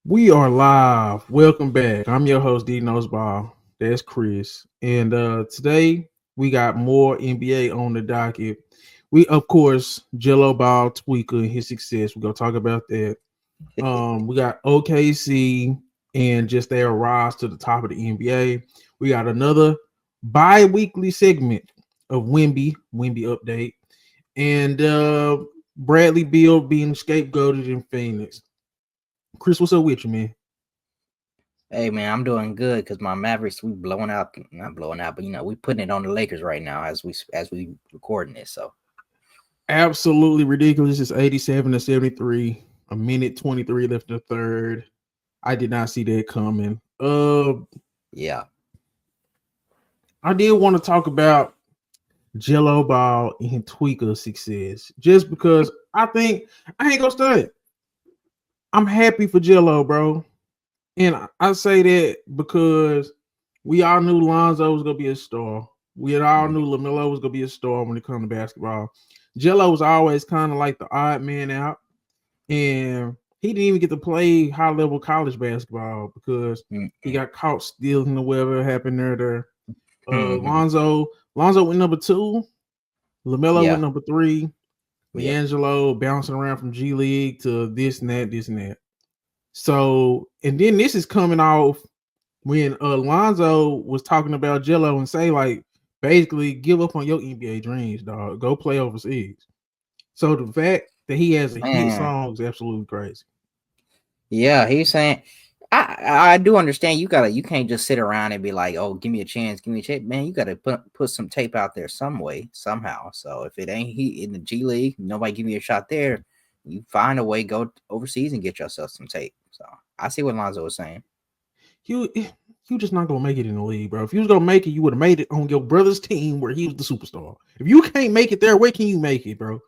We are live. Welcome back. I'm your host, D Noseball. That's Chris. And today we got more NBA on the docket. We, of course, Gelo Ball Tweaker and his success. We're gonna talk about that. We got OKC and just their rise to the top of the NBA. We got another bi-weekly segment of Wemby update, and Bradley Beal being scapegoated in Phoenix. Chris, what's up with you, man? Hey man, I'm doing good because my Mavericks we blowing out, not blowing out, but we putting it on the Lakers right now as we recording this. So Absolutely ridiculous. It's 87-73. A minute 23 left in the third. I did not see that coming. yeah, I did want to talk about Gelo Ball and Tweaker success, just because I think I ain't gonna stunt. I'm happy for Gelo, bro. And I say that because we all knew Lonzo was gonna be a star. We had all knew LaMelo was gonna be a star when it comes to basketball. Gelo was always kind of like the odd man out, and he didn't even get to play high level college basketball because he got caught stealing or whatever happened there. Lonzo went number 2, LaMelo went number 3, D'Angelo bouncing around from G League to this and that. So, and then this is coming off when Lonzo was talking about Gelo and say, like, basically give up on your NBA dreams, dog. Go play overseas. So the fact that he has a hit song is absolutely crazy. Yeah, he's saying I do understand you can't just sit around and be like, oh, give me a chance, man. You gotta put some tape out there some way, somehow. So if it ain't he in the G League, nobody give you a shot there, you find a way, go overseas and get yourself some tape. So I see what Lonzo was saying. You just not gonna make it in the league, bro. If you was gonna make it, you would have made it on your brother's team where he was the superstar. If you can't make it there, where can you make it, bro?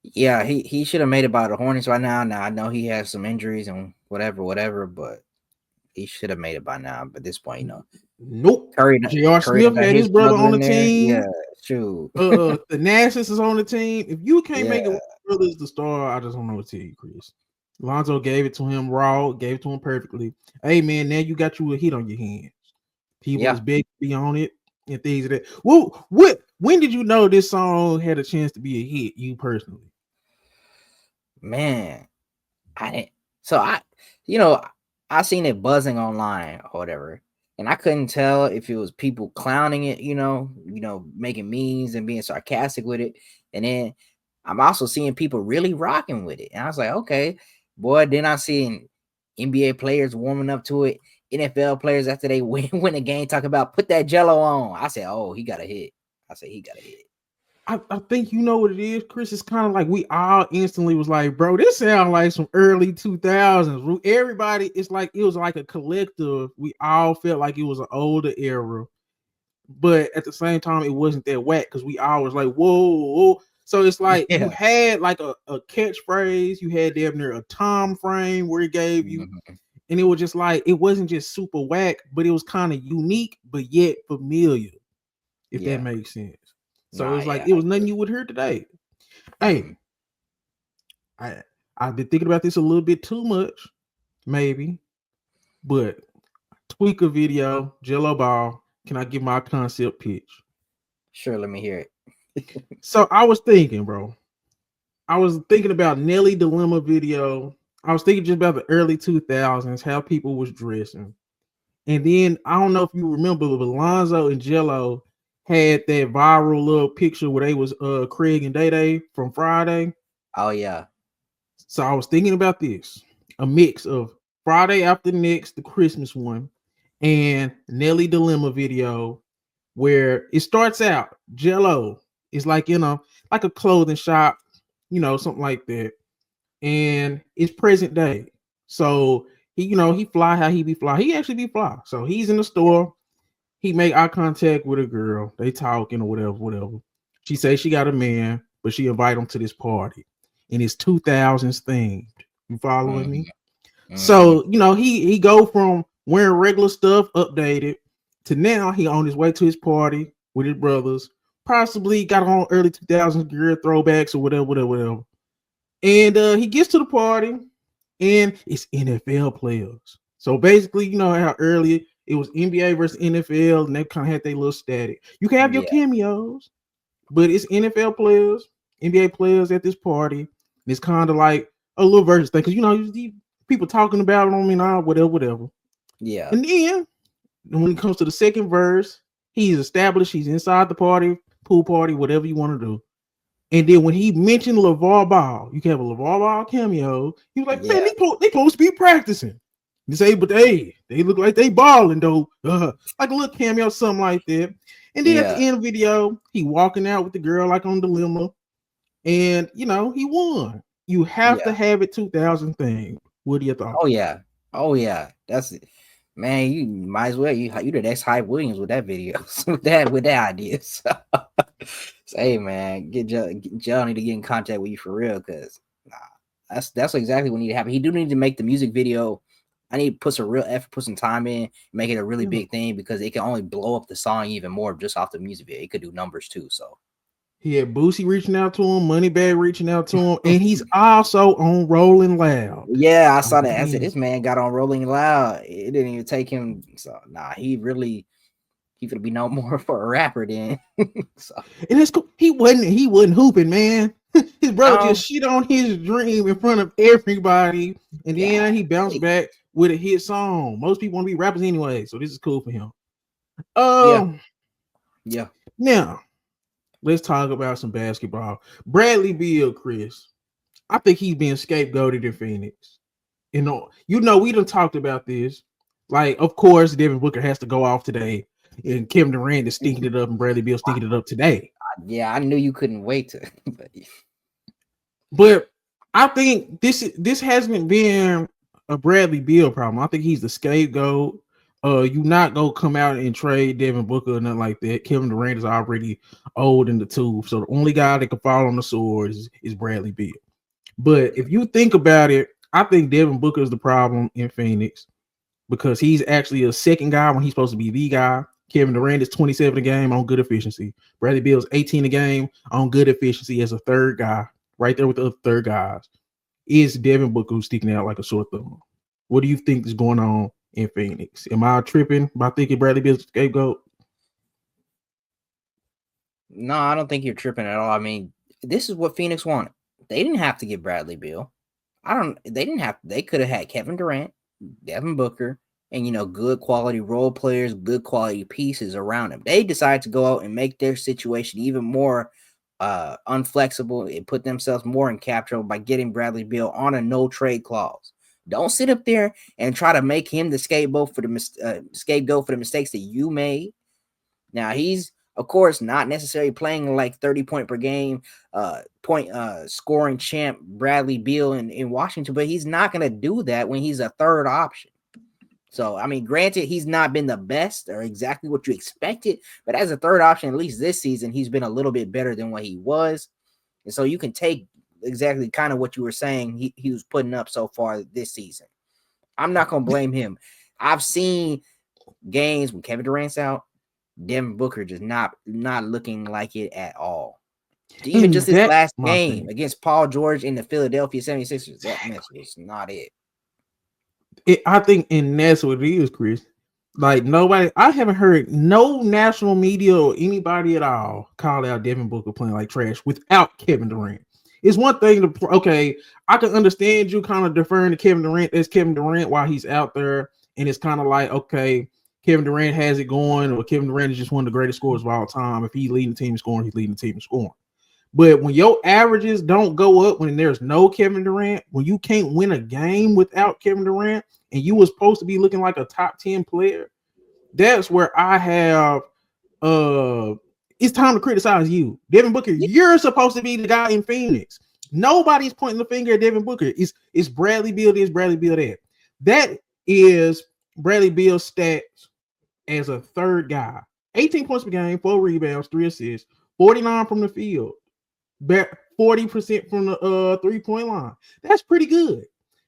Yeah, he should have made it by the Hornets right now. Now I know he has some injuries and whatever, but he should have made it by now. But at this point, nope. J.R. Smith had his brother on the team. Yeah, true. The Nash's is on the team. If you can't make it, brother's the star. I just don't know what to tell you, Chris. Lonzo gave it to him raw, gave it to him perfectly. Hey man, now you got you a hit on your hands. People was big to be on it and things like that. Well, when did you know this song had a chance to be a hit? You personally? Man, I didn't. So I seen it buzzing online or whatever, and I couldn't tell if it was people clowning it, making memes and being sarcastic with it, and then I'm also seeing people really rocking with it, and I was like, okay, boy. Then I seen NBA players warming up to it, NFL players after they win a game talking about put that Gelo on. I said, oh, he got a hit. I think you know what it is, Chris. It's kind of like we all instantly was like, bro, this sounds like some early 2000s. Everybody, it's like it was like a collective. We all felt like it was an older era, but at the same time, it wasn't that whack because we all was like, whoa. So it's like you had like a catchphrase, you had damn near a time frame where it gave you, and it was just like it wasn't just super whack, but it was kind of unique, but yet familiar, if that makes sense. So it's like it was nothing you would hear today. Hey, I've been thinking about this a little bit too much, maybe, but tweak a video, Gelo Ball. Can I give my concept pitch? Sure, let me hear it. So I was thinking, bro. I was thinking about Nelly Dilemma video. I was thinking just about the early 2000s, how people was dressing. And then I don't know if you remember, but Lonzo and Gelo had that viral little picture where they was Craig and Day from Friday. Oh yeah. So I was thinking about this, a mix of Friday After Next, the Christmas one, and Nelly Dilemma video, where it starts out Gelo is like like a clothing shop, something like that, and it's present day. So he fly how he be fly. He actually be fly. So he's in the store. He make eye contact with a girl. They talking or whatever. She says she got a man, but she invite him to this party, and it's 2000s themed. You following me? So he go from wearing regular stuff, updated, to now he on his way to his party with his brothers. Possibly got on early 2000s gear throwbacks or whatever. And he gets to the party. and it's NFL players. So basically, you know how earlier it was NBA versus NFL, and they kind of had their little static. You can have your Yeah, cameos, but it's NFL players, NBA players at this party. And it's kind of like a little versus thing because you know people talking about it on me now, whatever. yeah, And then when it comes to the second verse, he's established. He's inside the party, pool party, whatever you want to do. And then when he mentioned LeVar Ball, you can have a LeVar Ball cameo. He was like, "Man, yeah, they supposed to be practicing." You say, "But they look like they balling though." Like a little cameo, something like that. And then at the yeah, end of the video, he walking out with the girl like on the limo, and you know he won. You have to yeah. have it 2000 thing. What are your thoughts? Oh yeah, oh yeah. That's it, man. You might as well you the next Hype Williams with that video, with that idea. So, hey man, Joe need to get in contact with you for real because that's exactly what need to happen. He do need to make the music video. I need to put some real effort, put some time in, make it a really Yeah. big thing because it can only blow up the song even more just off the music video. It could do numbers too. So He had Boosie reaching out to him, Moneybag reaching out to him, and he's also on Rolling Loud. yeah, I I saw that. I said mean, this man got on Rolling Loud. It didn't even take him. So he could be no more for a rapper then. So and it's cool. He wasn't hooping, man. His brother um just shit on his dream in front of everybody, and then God, he bounced back with a hit song. Most people want to be rappers anyway, so this is cool for him. yeah, Um, yeah. Now let's talk about some basketball. Bradley Beal, Chris. I think he's being scapegoated in Phoenix. You know, we done talked about this. Like, of course, Devin Booker has to go off today, and Kevin Durant is stinking it up, and Bradley Beal stinking it up today. Yeah, I knew you couldn't wait to. But I think this hasn't been a Bradley Beal problem. I think he's the scapegoat. You not go come out and trade Devin Booker or nothing like that. Kevin Durant is already old in the tooth, so the only guy that can fall on the sword is Bradley Beal. But if you think about it, I think Devin Booker is the problem in Phoenix because he's actually a second guy when he's supposed to be the guy. Kevin Durant is 27 a game on good efficiency. Bradley Beal is 18 a game on good efficiency as a third guy, right there with the other third guys. Is Devin Booker who's sticking out like a sore thumb? What do you think is going on in Phoenix? Am I tripping by thinking Bradley Beal's scapegoat? No, I don't think you're tripping at all. I mean, this is what Phoenix wanted. They didn't have to get Bradley Beal. They could have had Kevin Durant, Devin Booker, and good quality role players, good quality pieces around him. They decided to go out and make their situation even more unflexible and put themselves more in cap trouble by getting Bradley Beal on a no trade clause. Don't sit up there and try to make him the scapegoat for the mistakes that you made. Now he's of course not necessarily playing like 30 point per game scoring champ Bradley Beal in Washington, but he's not going to do that when he's a third option. So, I mean, granted, he's not been the best or exactly what you expected, but as a third option, at least this season, he's been a little bit better than what he was. And so you can take exactly kind of what you were saying he was putting up so far this season. I'm not going to blame him. I've seen games when Kevin Durant's out, Devin Booker just not looking like it at all. Even And just his that's last my game thing. against Paul George in the Philadelphia 76ers, that mess was not it. I think, and that's what it is, Chris. Like nobody, I haven't heard no national media or anybody at all call out Devin Booker playing like trash without Kevin Durant. It's one thing to okay, I can understand you kind of deferring to Kevin Durant as Kevin Durant while he's out there, and it's kind of like okay, Kevin Durant has it going, or Kevin Durant is just one of the greatest scorers of all time. If he's leading the team in scoring, he's leading the team in scoring. But when your averages don't go up when there's no Kevin Durant, when you can't win a game without Kevin Durant, and you were supposed to be looking like a top 10 player, that's where I have it's time to criticize you. Devin Booker, you're supposed to be the guy in Phoenix. Nobody's pointing the finger at Devin Booker. It's Bradley Beal this, Bradley Beal that. That is Bradley Beal's stats as a third guy. 18 points per game, 4 rebounds, 3 assists, 49 from the field. 40% from the 3-point line. That's pretty good.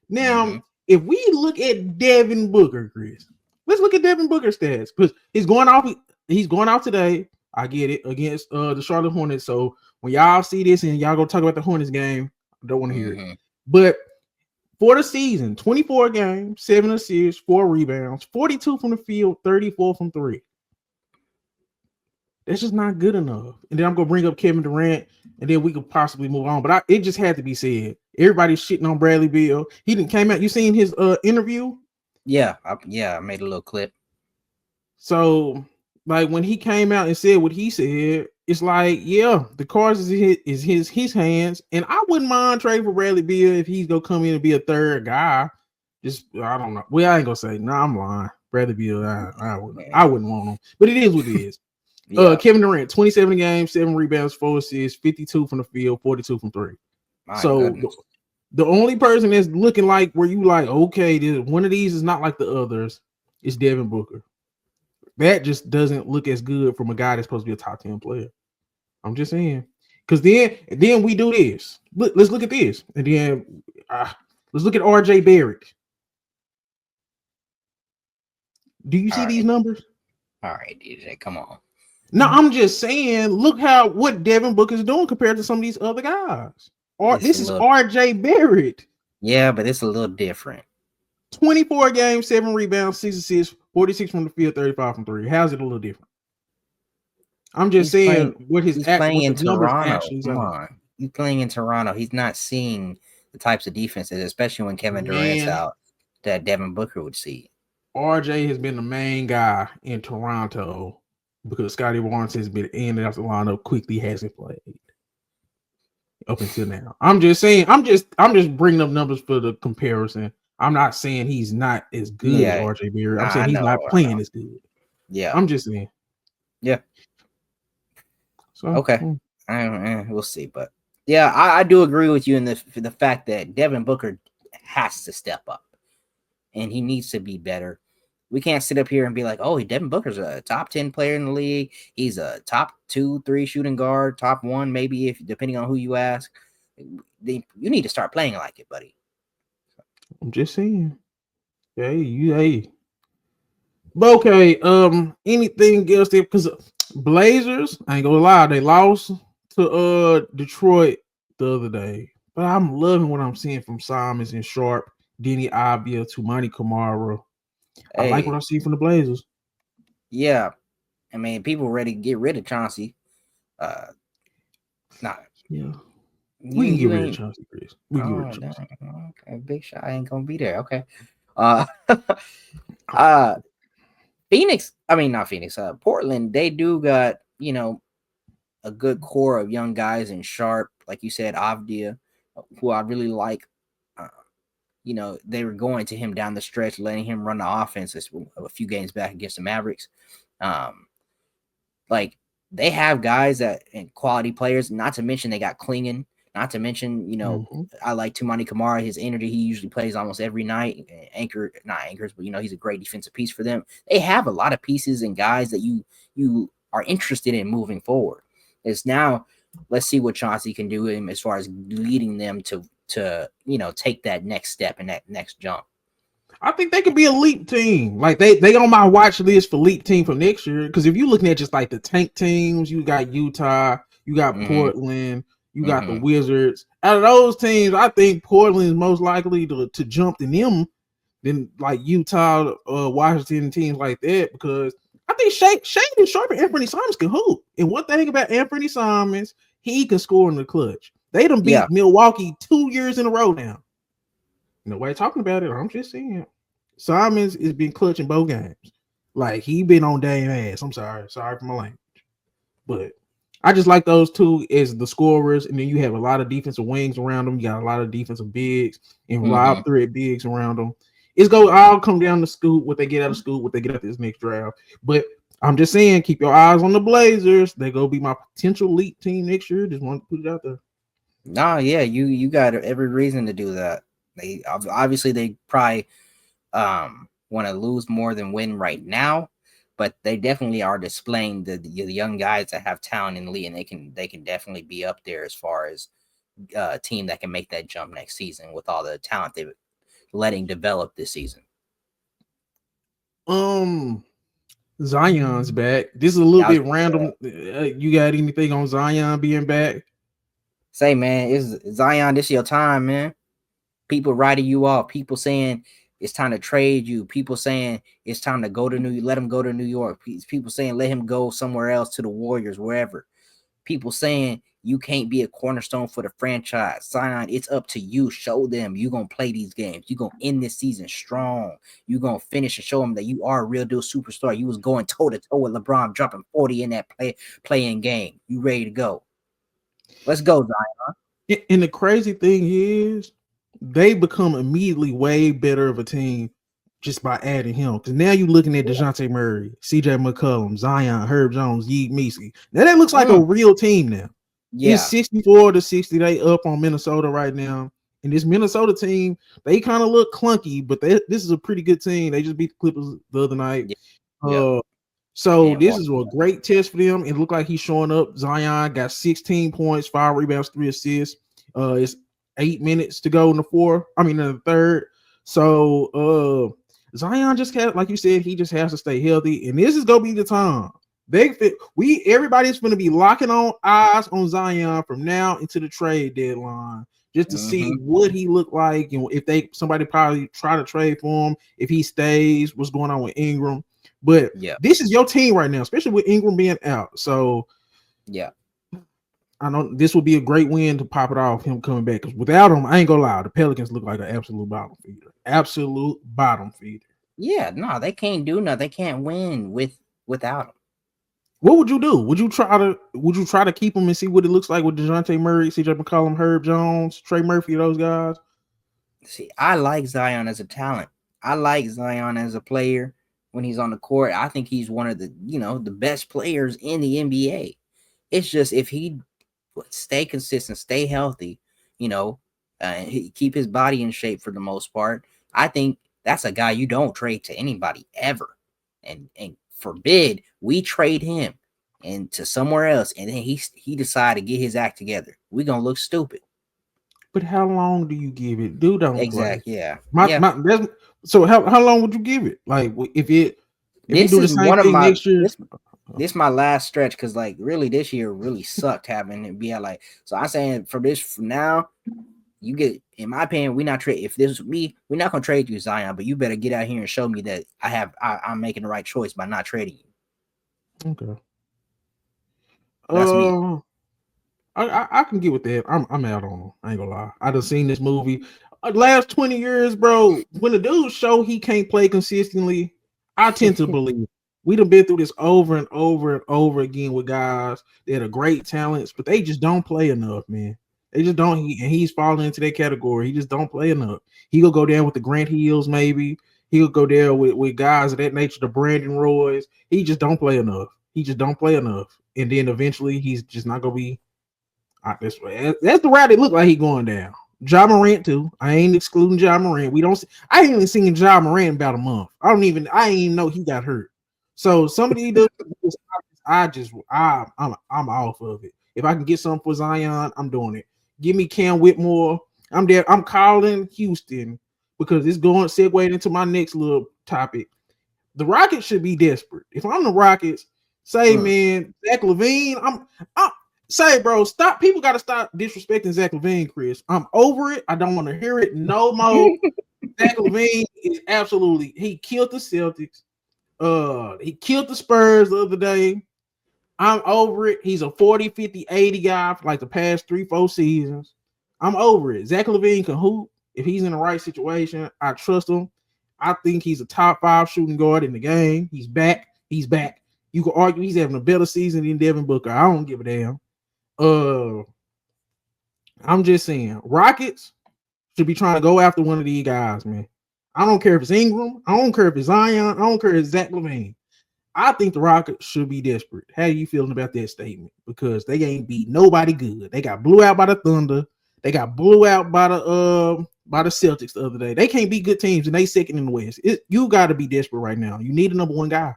Now, if we look at Devin Booker, Chris, let's look at Devin Booker stats because he's going off today. I get it against the Charlotte Hornets. So when y'all see this and y'all go talk about the Hornets game, I don't want to hear it. But For the season, 24 games, 7 assists, 4 rebounds, 42 from the field, 34 from 3. That's just not good enough. And then I'm gonna bring up Kevin Durant, and then we could possibly move on. But it just had to be said. Everybody's shitting on Bradley Beal. He didn't came out. You seen his interview? Yeah, I made a little clip. So, like when he came out and said what he said, it's like, yeah, the cards is his hands, and I wouldn't mind trading for Bradley Beal if he's gonna come in and be a third guy. Just I don't know. Well, I ain't gonna say. Nah, I'm lying. Bradley Beal, I wouldn't want him, but it is what it is. Yeah. Kevin Durant, 27 games, 7 rebounds, 4 assists, 52 from the field, 42 from 3. So the only person that's looking like where you like, okay, one of these is not like the others, is Devin Booker. That just doesn't look as good from a guy that's supposed to be a top 10 player. I'm just saying. Because then we do this. Let's look at this. And then let's look at RJ Barrett. Do you see these numbers? All right, DJ, come on. No, I'm just saying, look what Devin Booker is doing compared to some of these other guys. This is RJ Barrett. Yeah, but it's a little different. 24 games, 7 rebounds, 6 assists, 46 from the field, 35 from 3. How's it a little different? I'm just saying he's playing in Toronto. Come on. He's playing in Toronto. He's not seeing the types of defenses, especially when Kevin Durant's out, that Devin Booker would see. RJ has been the main guy in Toronto because Scotty Barnes has been in and out the lineup, quickly hasn't played up until now. I'm just saying, I'm just bringing up numbers for the comparison. I'm not saying he's not as good as RJ Barrett. I'm saying he's not playing as good. Yeah. I'm just saying. Yeah. So okay. We'll see. But yeah, I do agree with you in the fact that Devin Booker has to step up and he needs to be better. We can't sit up here and be like, oh, Devin Booker's a top 10 player in the league. He's a top 2-3 shooting guard, top 1, maybe, if depending on who you ask. You need to start playing like it, buddy. I'm just saying. Hey. But okay, anything else there? Because Blazers, I ain't gonna lie, they lost to Detroit the other day. But I'm loving what I'm seeing from Simons and Sharp, Denny Avdia, Toumani Camara. I like what I see from the Blazers. Yeah. I mean, people ready to get rid of Chauncey. Yeah. We can get rid of Chauncey, Chris. We can get rid of Chauncey. Okay, Big Shot ain't gonna be there. Okay. Portland, they do got, a good core of young guys in Sharp, like you said, Avdia, who I really like. They were going to him down the stretch, letting him run the offense a few games back against the Mavericks. Like they have guys and quality players, not to mention they got Klingon, not to mention, I like Toumani Camara, his energy. He usually plays almost every night. Not anchors, but he's a great defensive piece for them. They have a lot of pieces and guys that you are interested in moving forward. It's now, let's see what Chauncey can do as far as leading them to take that next step and that next jump. I think they could be a leap team. Like they on my watch list for leap team for next year. Because if you're looking at just like the tank teams, you got Utah, you got Portland, you got the Wizards. Out of those teams, I think Portland is most likely to jump in them than like Utah, Washington, teams like that. Because I think Shane Sharp and Anthony Simons can hoop. And one thing about Anthony Simons, he can score in the clutch. They done beat Milwaukee 2 years in a row now. Nobody talking about it. I'm just saying. Simons has been clutching both games. Like, he been on Dame ass. I'm sorry. Sorry for my language. But I just like those two as the scorers. And then you have a lot of defensive wings around them. You got a lot of defensive bigs and lob threat bigs around them. It's going to all come down to Scoot, what they get out of Scoot, what they get out of this next draft. But I'm just saying, keep your eyes on the Blazers. They're going to be my potential league team next year. Just want to put it out there. No, yeah, you got every reason to do that. They probably want to lose more than win right now, but they definitely are displaying the young guys that have talent in the league, and they can definitely be up there as far as a team that can make that jump next season with all the talent they're letting develop this season. Zion's back. This is a little bit random. You got anything on Zion being back? Say, man, is Zion, this your time, man? People writing you off. People saying it's time to trade you. People saying it's time to go to let him go to New York. People saying let him go somewhere else to the Warriors, wherever. People saying you can't be a cornerstone for the franchise. Zion, it's up to you. Show them you're going to play these games. You're going to end this season strong. You're going to finish and show them that you are a real deal superstar. You was going toe-to-toe with LeBron, dropping 40 in that playing game. You ready to go. Let's go, Zion. And the crazy thing is, they become immediately way better of a team just by adding him. Because now you're looking at DeJounte Murray, CJ McCollum, Zion, Herb Jones, Yeet Meesey. Now that looks like a real team now. Yeah. It's 64-60. They up on Minnesota right now. And this Minnesota team, they kind of look clunky, but this is a pretty good team. They just beat the Clippers the other night. Yeah. So this is a great test for them. It looked like he's showing up. Zion got 16 points, 5 rebounds, 3 assists. It's 8 minutes to go in the third. So Zion just like you said, he just has to stay healthy, and this is gonna be the time. Everybody's gonna be locking on eyes on Zion from now into the trade deadline, just to see what he looked like, and if somebody probably try to trade for him, if he stays, what's going on with Ingram. But this is your team right now, especially with Ingram being out. So I know this will be a great win to pop it off, him coming back. Because without him, I ain't gonna lie, the Pelicans look like an absolute bottom feeder. Absolute bottom feeder. Yeah, no, they can't do nothing. They can't win without him. What would you do? Would you try to keep him and see what it looks like with DeJounte Murray, CJ McCollum, Herb Jones, Trey Murphy, those guys? See, I like Zion as a talent. I like Zion as a player when he's on the court. I think he's one of the best players in the NBA. It's just if he stay consistent, stay healthy, he keep his body in shape for the most part, I think that's a guy you don't trade to anybody ever. And forbid we trade him and to somewhere else, and then he decide to get his act together. We're gonna look stupid. But how long do you give it? Dude, don't exactly. Play. Yeah. So how long would you give it? Like if you do the same thing next year. This is my last stretch because really this year really sucked having it be at so I'm saying from now you get, in my opinion, we're not gonna trade you, Zion, but you better get out here and show me that I'm making the right choice by not trading you. Okay. That's me. I can get with that. I'm out on him. I ain't gonna lie. I done seen this movie last 20 years, bro. When the dude show he can't play consistently, I tend to believe. We done been through this over and over and over again with guys that are great talents, but they just don't play enough, man. They just don't. And he's falling into that category. He just don't play enough. He gonna go down with the Grant Hills, maybe. He'll go there with guys of that nature, the Brandon Roys. He just don't play enough. And then eventually he's just not gonna be. That's the route it looked like he going down. Ja Morant too. I ain't excluding Ja Morant. I ain't even seen Ja Morant in about a month. I ain't even know he got hurt. So somebody does. I'm off of it. If I can get something for Zion, I'm doing it. Give me Cam Whitmore. I'm there. I'm calling Houston because it's segued into my next little topic. The Rockets should be desperate. If I'm the Rockets, say, man, Zach LaVine, I'm say, bro, stop. People got to stop disrespecting Zach LaVine, Chris. I'm over it. I don't want to hear it no more. Zach LaVine is he killed the Celtics. He killed the Spurs the other day. I'm over it. He's a 40, 50, 80 guy for the past 3-4 seasons. I'm over it. Zach LaVine can hoop. If he's in the right situation, I trust him. I think he's a top 5 shooting guard in the game. He's back. You can argue he's having a better season than Devin Booker. I don't give a damn. I'm just saying, Rockets should be trying to go after one of these guys, man. I don't care if it's Ingram. I don't care if it's Zion. I don't care if it's Zach LaVine. I think the Rockets should be desperate. How are you feeling about that statement? Because they ain't beat nobody good. They got blew out by the Thunder. They got blew out by the Celtics the other day. They can't beat good teams, and they second in the West. You got to be desperate right now. You need a number one guy.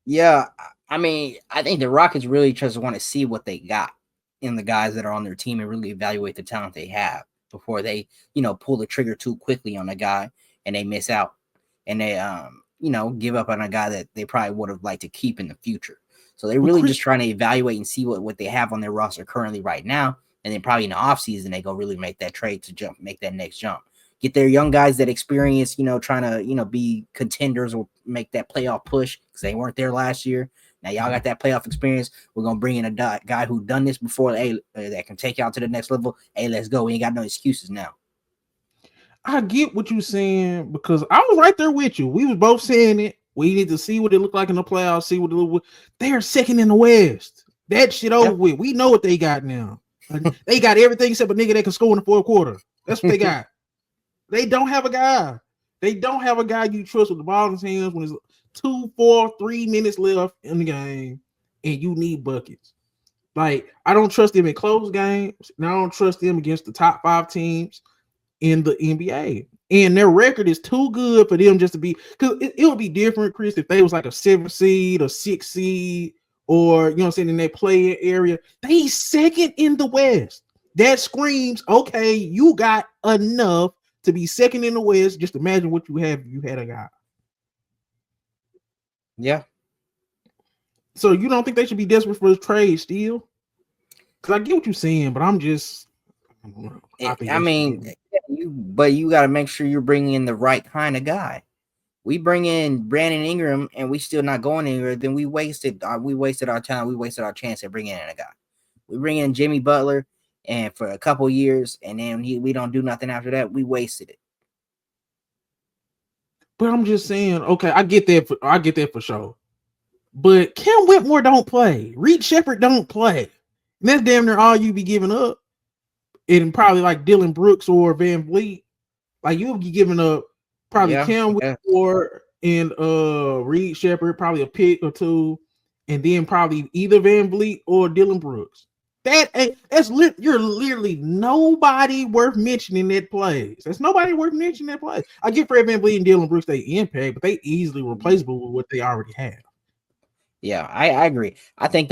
Yeah, I mean, I think the Rockets really just want to see what they got in the guys that are on their team and really evaluate the talent they have before they, pull the trigger too quickly on a guy and they miss out and they, give up on a guy that they probably would have liked to keep in the future. So they're really just trying to evaluate and see what they have on their roster currently right now And then probably in the offseason, they go really make that trade to make that next jump. Get their young guys that experience, trying to, be contenders or make that playoff push because they weren't there last year. Now y'all got that playoff experience. We're gonna bring in a guy who done this before, that can take y'all to the next level. Hey, let's go. We ain't got no excuses now. I get what you're saying because I was right there with you. We was both saying it. We need to see what it looked like in the playoffs. See what it look. They're second in the West. That shit over with. We know what they got now. They got everything except a nigga that can score in the fourth quarter. That's what they got. They don't have a guy. They don't have a guy you trust with the ball in his hands when it's 2, 4, 3 minutes left in the game and you need buckets. Like, I don't trust them in close games, and I don't trust them against the top 5 teams in the NBA. And their record is too good for them just to be, because it would be different, Chris, if they was like a 7th seed or 6th seed, or in that play area. They second in the West. That screams, okay, you got enough to be second in the West. Just imagine what you have if you had a guy. Yeah. So you don't think they should be desperate for the trade still? Because I get what you're saying, but I'm just, I mean, but you got to make sure you're bringing in the right kind of guy. We bring in Brandon Ingram and we still not going anywhere, then we wasted our time. We wasted our chance at bringing in a guy. We bring in Jimmy Butler and for a couple years, and then we don't do nothing after that. We wasted it. But I'm just saying, okay, I get that for sure. But Cam Whitmore don't play. Reed Shepherd don't play. And that's damn near all you be giving up. And probably like Dylan Brooks or Van Vliet. Like you'll be giving up probably Cam Whitmore and Reed Shepherd, probably a pick or two, and then probably either Van Vliet or Dylan Brooks. You're literally nobody worth mentioning that plays. There's nobody worth mentioning that plays. I get Fred Van Vliet and Dylan Brooks, they impact, but they easily replaceable with what they already have. Yeah, I agree. I think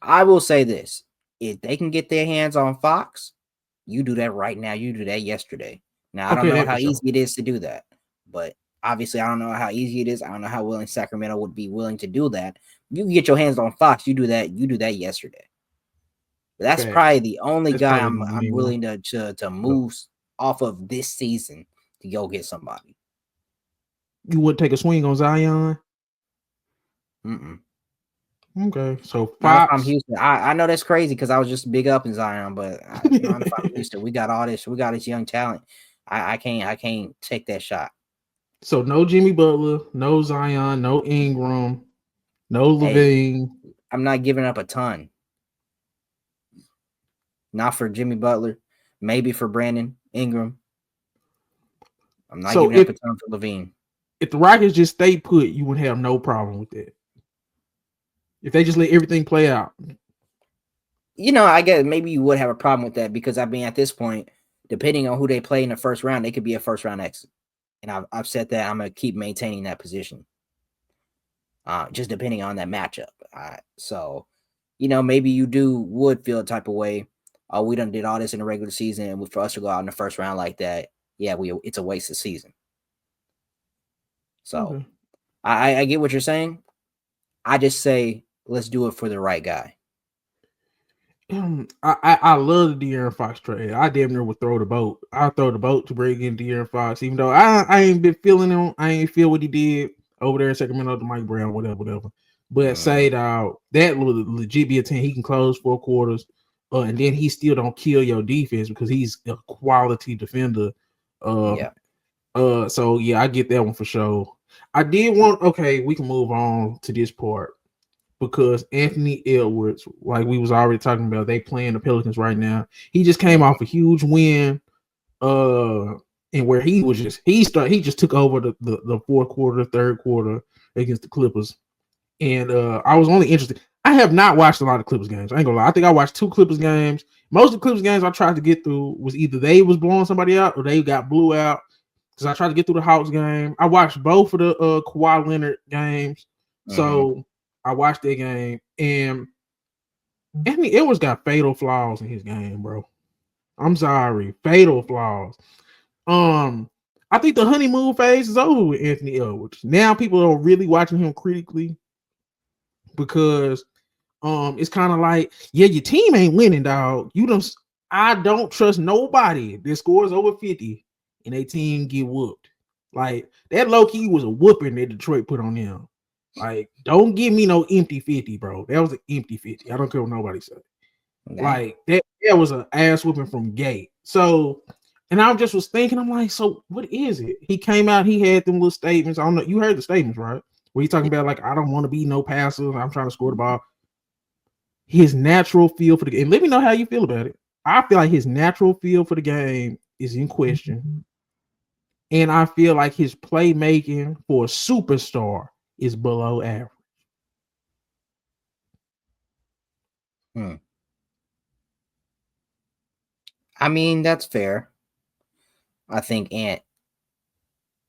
I will say this. If they can get their hands on Fox, you do that right now. You do that yesterday. Now, I don't know how easy it is to do that, but obviously I don't know how easy it is. I don't know how willing Sacramento would be willing to do that. You can get your hands on Fox. You do that yesterday. That's probably the only guy I'm willing to move off of this season to go get somebody. You would take a swing on Zion? Mm-mm. Okay, so Fox. I'm Houston. I know that's crazy because I was just big up in Zion, but not if I'm Houston. We got all this. We got this young talent. I can't take that shot. So no Jimmy Butler, no Zion, no Ingram, no Levine. Hey, I'm not giving up a ton. Not for Jimmy Butler, maybe for Brandon Ingram. I'm not giving up a ton for Levine. If the Rockets just stay put, you would have no problem with that. If they just let everything play out. I guess maybe you would have a problem with that because, at this point, depending on who they play in the first round, they could be a first-round exit. And I've said that I'm going to keep maintaining that position. Just depending on that matchup. So, maybe you would feel a type of way. Oh, we done did all this in the regular season, and for us to go out in the first round like that, yeah, it's a waste of season. So, I get what you're saying. I just say let's do it for the right guy. I love the De'Aaron Fox trade. I damn near would throw the boat. I'll throw the boat to bring in De'Aaron Fox, even though I ain't been feeling him. I ain't feel what he did over there in Sacramento to Mike Brown, whatever. But say that would legit be a team. He can close 4 quarters, and then he still don't kill your defense because he's a quality defender. So yeah, I get that one for sure. I did want. Okay, we can move on to this part. Because Anthony Edwards, like we was already talking about, they playing the Pelicans right now. He just came off a huge win, and where he just took over the fourth quarter, third quarter against the Clippers. And I was only interested. I have not watched a lot of Clippers games. I ain't gonna lie. I think I watched 2 Clippers games. Most of the Clippers games I tried to get through was either they was blowing somebody out or they got blew out. Because I tried to get through the Hawks game. I watched both of the Kawhi Leonard games. So I watched that game, and Anthony Edwards got fatal flaws in his game, bro. I'm sorry, fatal flaws. I think the honeymoon phase is over with Anthony Edwards. Now people are really watching him critically because It's kind of like, yeah, your team ain't winning, dog. I don't trust nobody that scores over 50 and a team get whooped. Like that low key was a whooping that Detroit put on them. Like, don't give me no empty 50, bro. That was an empty 50. I don't care what nobody said. Like that was an ass whooping from Gate. So, and I just was thinking, I'm like, so what is it? He came out, he had them little statements. I don't know. You heard the statements, right? Where he talking about like, I don't want to be no passer. I'm trying to score the ball. His natural feel for the game. Let me know how you feel about it. I feel like his natural feel for the game is in question. And I feel like his playmaking for a superstar is below average. I mean, that's fair. I think Ant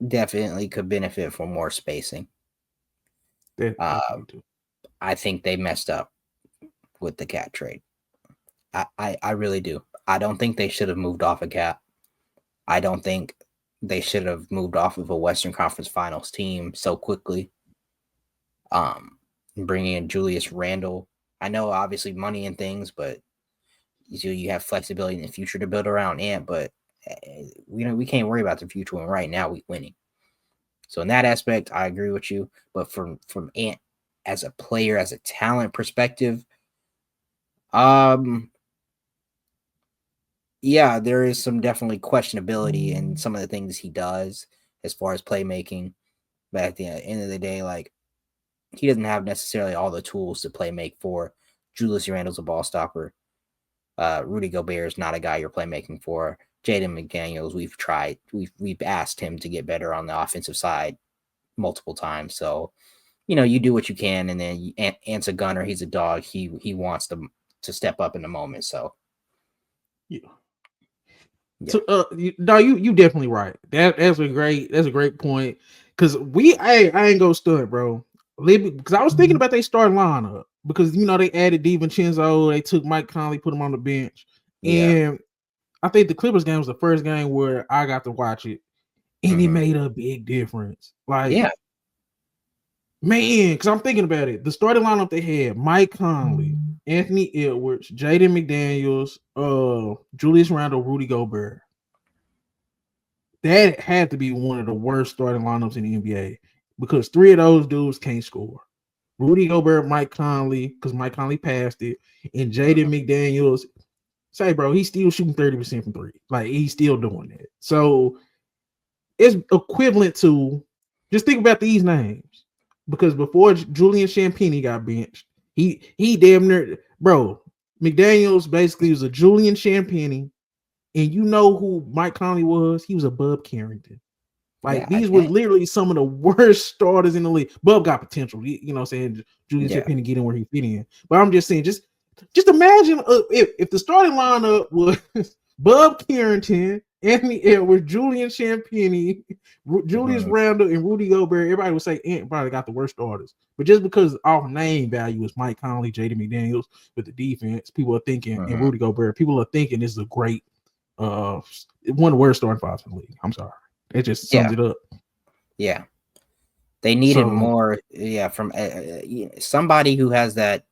definitely could benefit from more spacing. I think they messed up with the Cat trade. I really do. I don't think they should have moved off a Cat. I don't think they should have moved off of a Western Conference Finals team so quickly. Bringing in Julius Randle. I know obviously money and things, but you have flexibility in the future to build around Ant, but we can't worry about the future when right now we're winning. So in that aspect, I agree with you. But from Ant as a player, as a talent perspective, yeah, there is some definitely questionability in some of the things he does as far as playmaking. But at the end of the day, like, he doesn't have necessarily all the tools to play make for. Julius Randle's a ball stopper. Rudy Gobert is not a guy you're playmaking for. Jaden McDaniels, we've asked him to get better on the offensive side multiple times. So, you do what you can, and then Ant's a gunner. He's a dog. He wants to step up in the moment. So, yeah. So, you definitely right. That's a great point. Because I ain't gonna stunt, bro. Because I was thinking about they starting lineup because they added DiVincenzo, they took Mike Conley, put him on the bench, and I think the Clippers game was the first game where I got to watch it, and it made a big difference. Like, man, because I'm thinking about it, the starting lineup they had: Mike Conley, Anthony Edwards, Jaden McDaniels, Julius Randle, Rudy Gobert. That had to be one of the worst starting lineups in the NBA because three of those dudes can't score. Rudy Gobert, Mike Conley, because Mike Conley passed it, and Jaden McDaniels. Say, bro, he's still shooting 30% from three. Like, he's still doing that. So it's equivalent to, just think about these names. Because before Julian Champagnie got benched, he damn near, bro, McDaniels basically was a Julian Champagnie. And you know who Mike Conley was? He was a Bub Carrington. Like, these were literally some of the worst starters in the league. Bub got potential. You know what I'm saying? Julian Champagnie get in where he fit in. But I'm just saying, just imagine if the starting lineup was Bub Carrington, Anthony Edwards, Julian Champagnie, Julius Randle, and Rudy Gobert. Everybody would say Ant probably got the worst starters. But just because our name value is Mike Conley, Jaden McDaniels with the defense, people are thinking, and Rudy Gobert, people are thinking this is a great one of the worst starting fives in the league. I'm sorry. It just sums it up. Yeah. They needed more, from somebody who has that,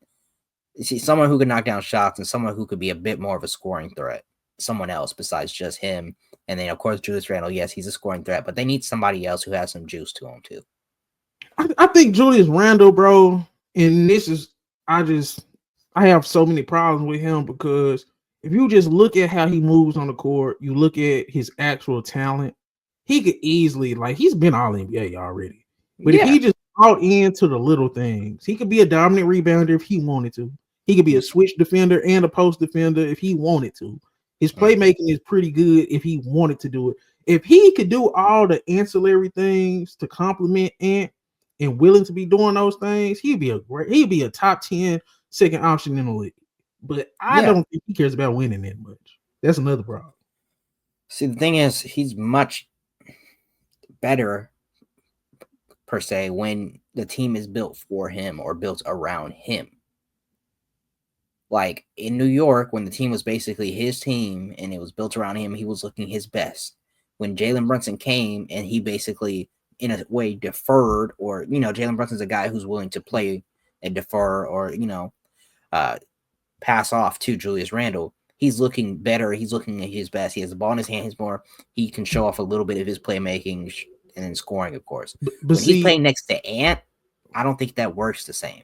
someone who can knock down shots and someone who could be a bit more of a scoring threat. Someone else besides just him. And then, of course, Julius Randle, yes, he's a scoring threat, but they need somebody else who has some juice to him, too. I think Julius Randle, bro, and this is, I have so many problems with him because if you just look at how he moves on the court, you look at his actual talent, he could easily, like, he's been all NBA already. But if he just bought into the little things, he could be a dominant rebounder if he wanted to. He could be a switch defender and a post defender if he wanted to. His playmaking is pretty good if he wanted to do it. If he could do all the ancillary things to complement Ant and willing to be doing those things, he'd be a top 10 second option in the league. But I don't think he cares about winning that much. That's another problem. See, the thing is, he's much better, per se, when the team is built for him or built around him. Like, in New York, when the team was basically his team and it was built around him, he was looking his best. When Jalen Brunson came and he basically, in a way, deferred, or, Jalen Brunson's a guy who's willing to play and defer, or, pass off to Julius Randle, he's looking better. He's looking at his best. He has the ball in his hand. He can show off a little bit of his playmaking and then scoring, of course. But When he's see, playing next to Ant, I don't think that works the same.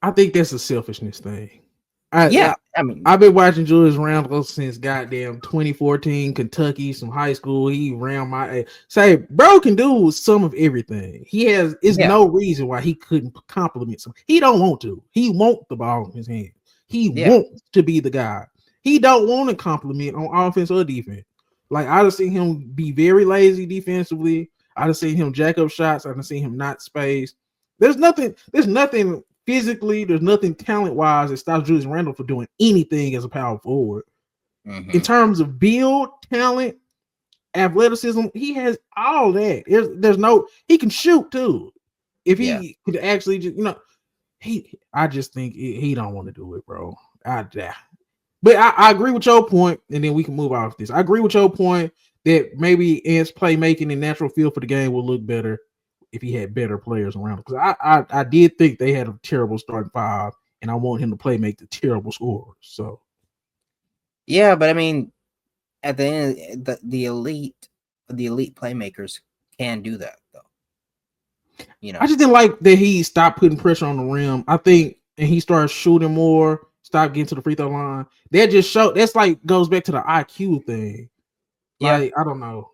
I think that's a selfishness thing. I mean, I've been watching Julius Randle since goddamn 2014, Kentucky, some high school. He ran my say, bro can do some of everything. No reason why he couldn't compliment some. He don't want to. He want the ball in his hand. He wants to be the guy. He don't want to compliment on offense or defense. Like I have seen him be very lazy defensively. I have seen him jack up shots. I have seen him not space. There's nothing physically, there's nothing talent-wise that stops Julius Randle from doing anything as a power forward. Mm-hmm. In terms of build, talent, athleticism, he has all that. He can shoot too. If he could actually just, I just think he don't want to do it, bro. But I agree with your point, and then we can move off this. I agree with your point that maybe Ant's playmaking and natural feel for the game will look better if he had better players around him. Because I did think they had a terrible starting five, and I want him to make the terrible scores. So, yeah, but I mean, at the end, the elite playmakers can do that, though. I just didn't like that he stopped putting pressure on the rim. I think, and he started shooting more, stopped getting to the free throw line. That just that's like goes back to the IQ thing. Like, I don't know,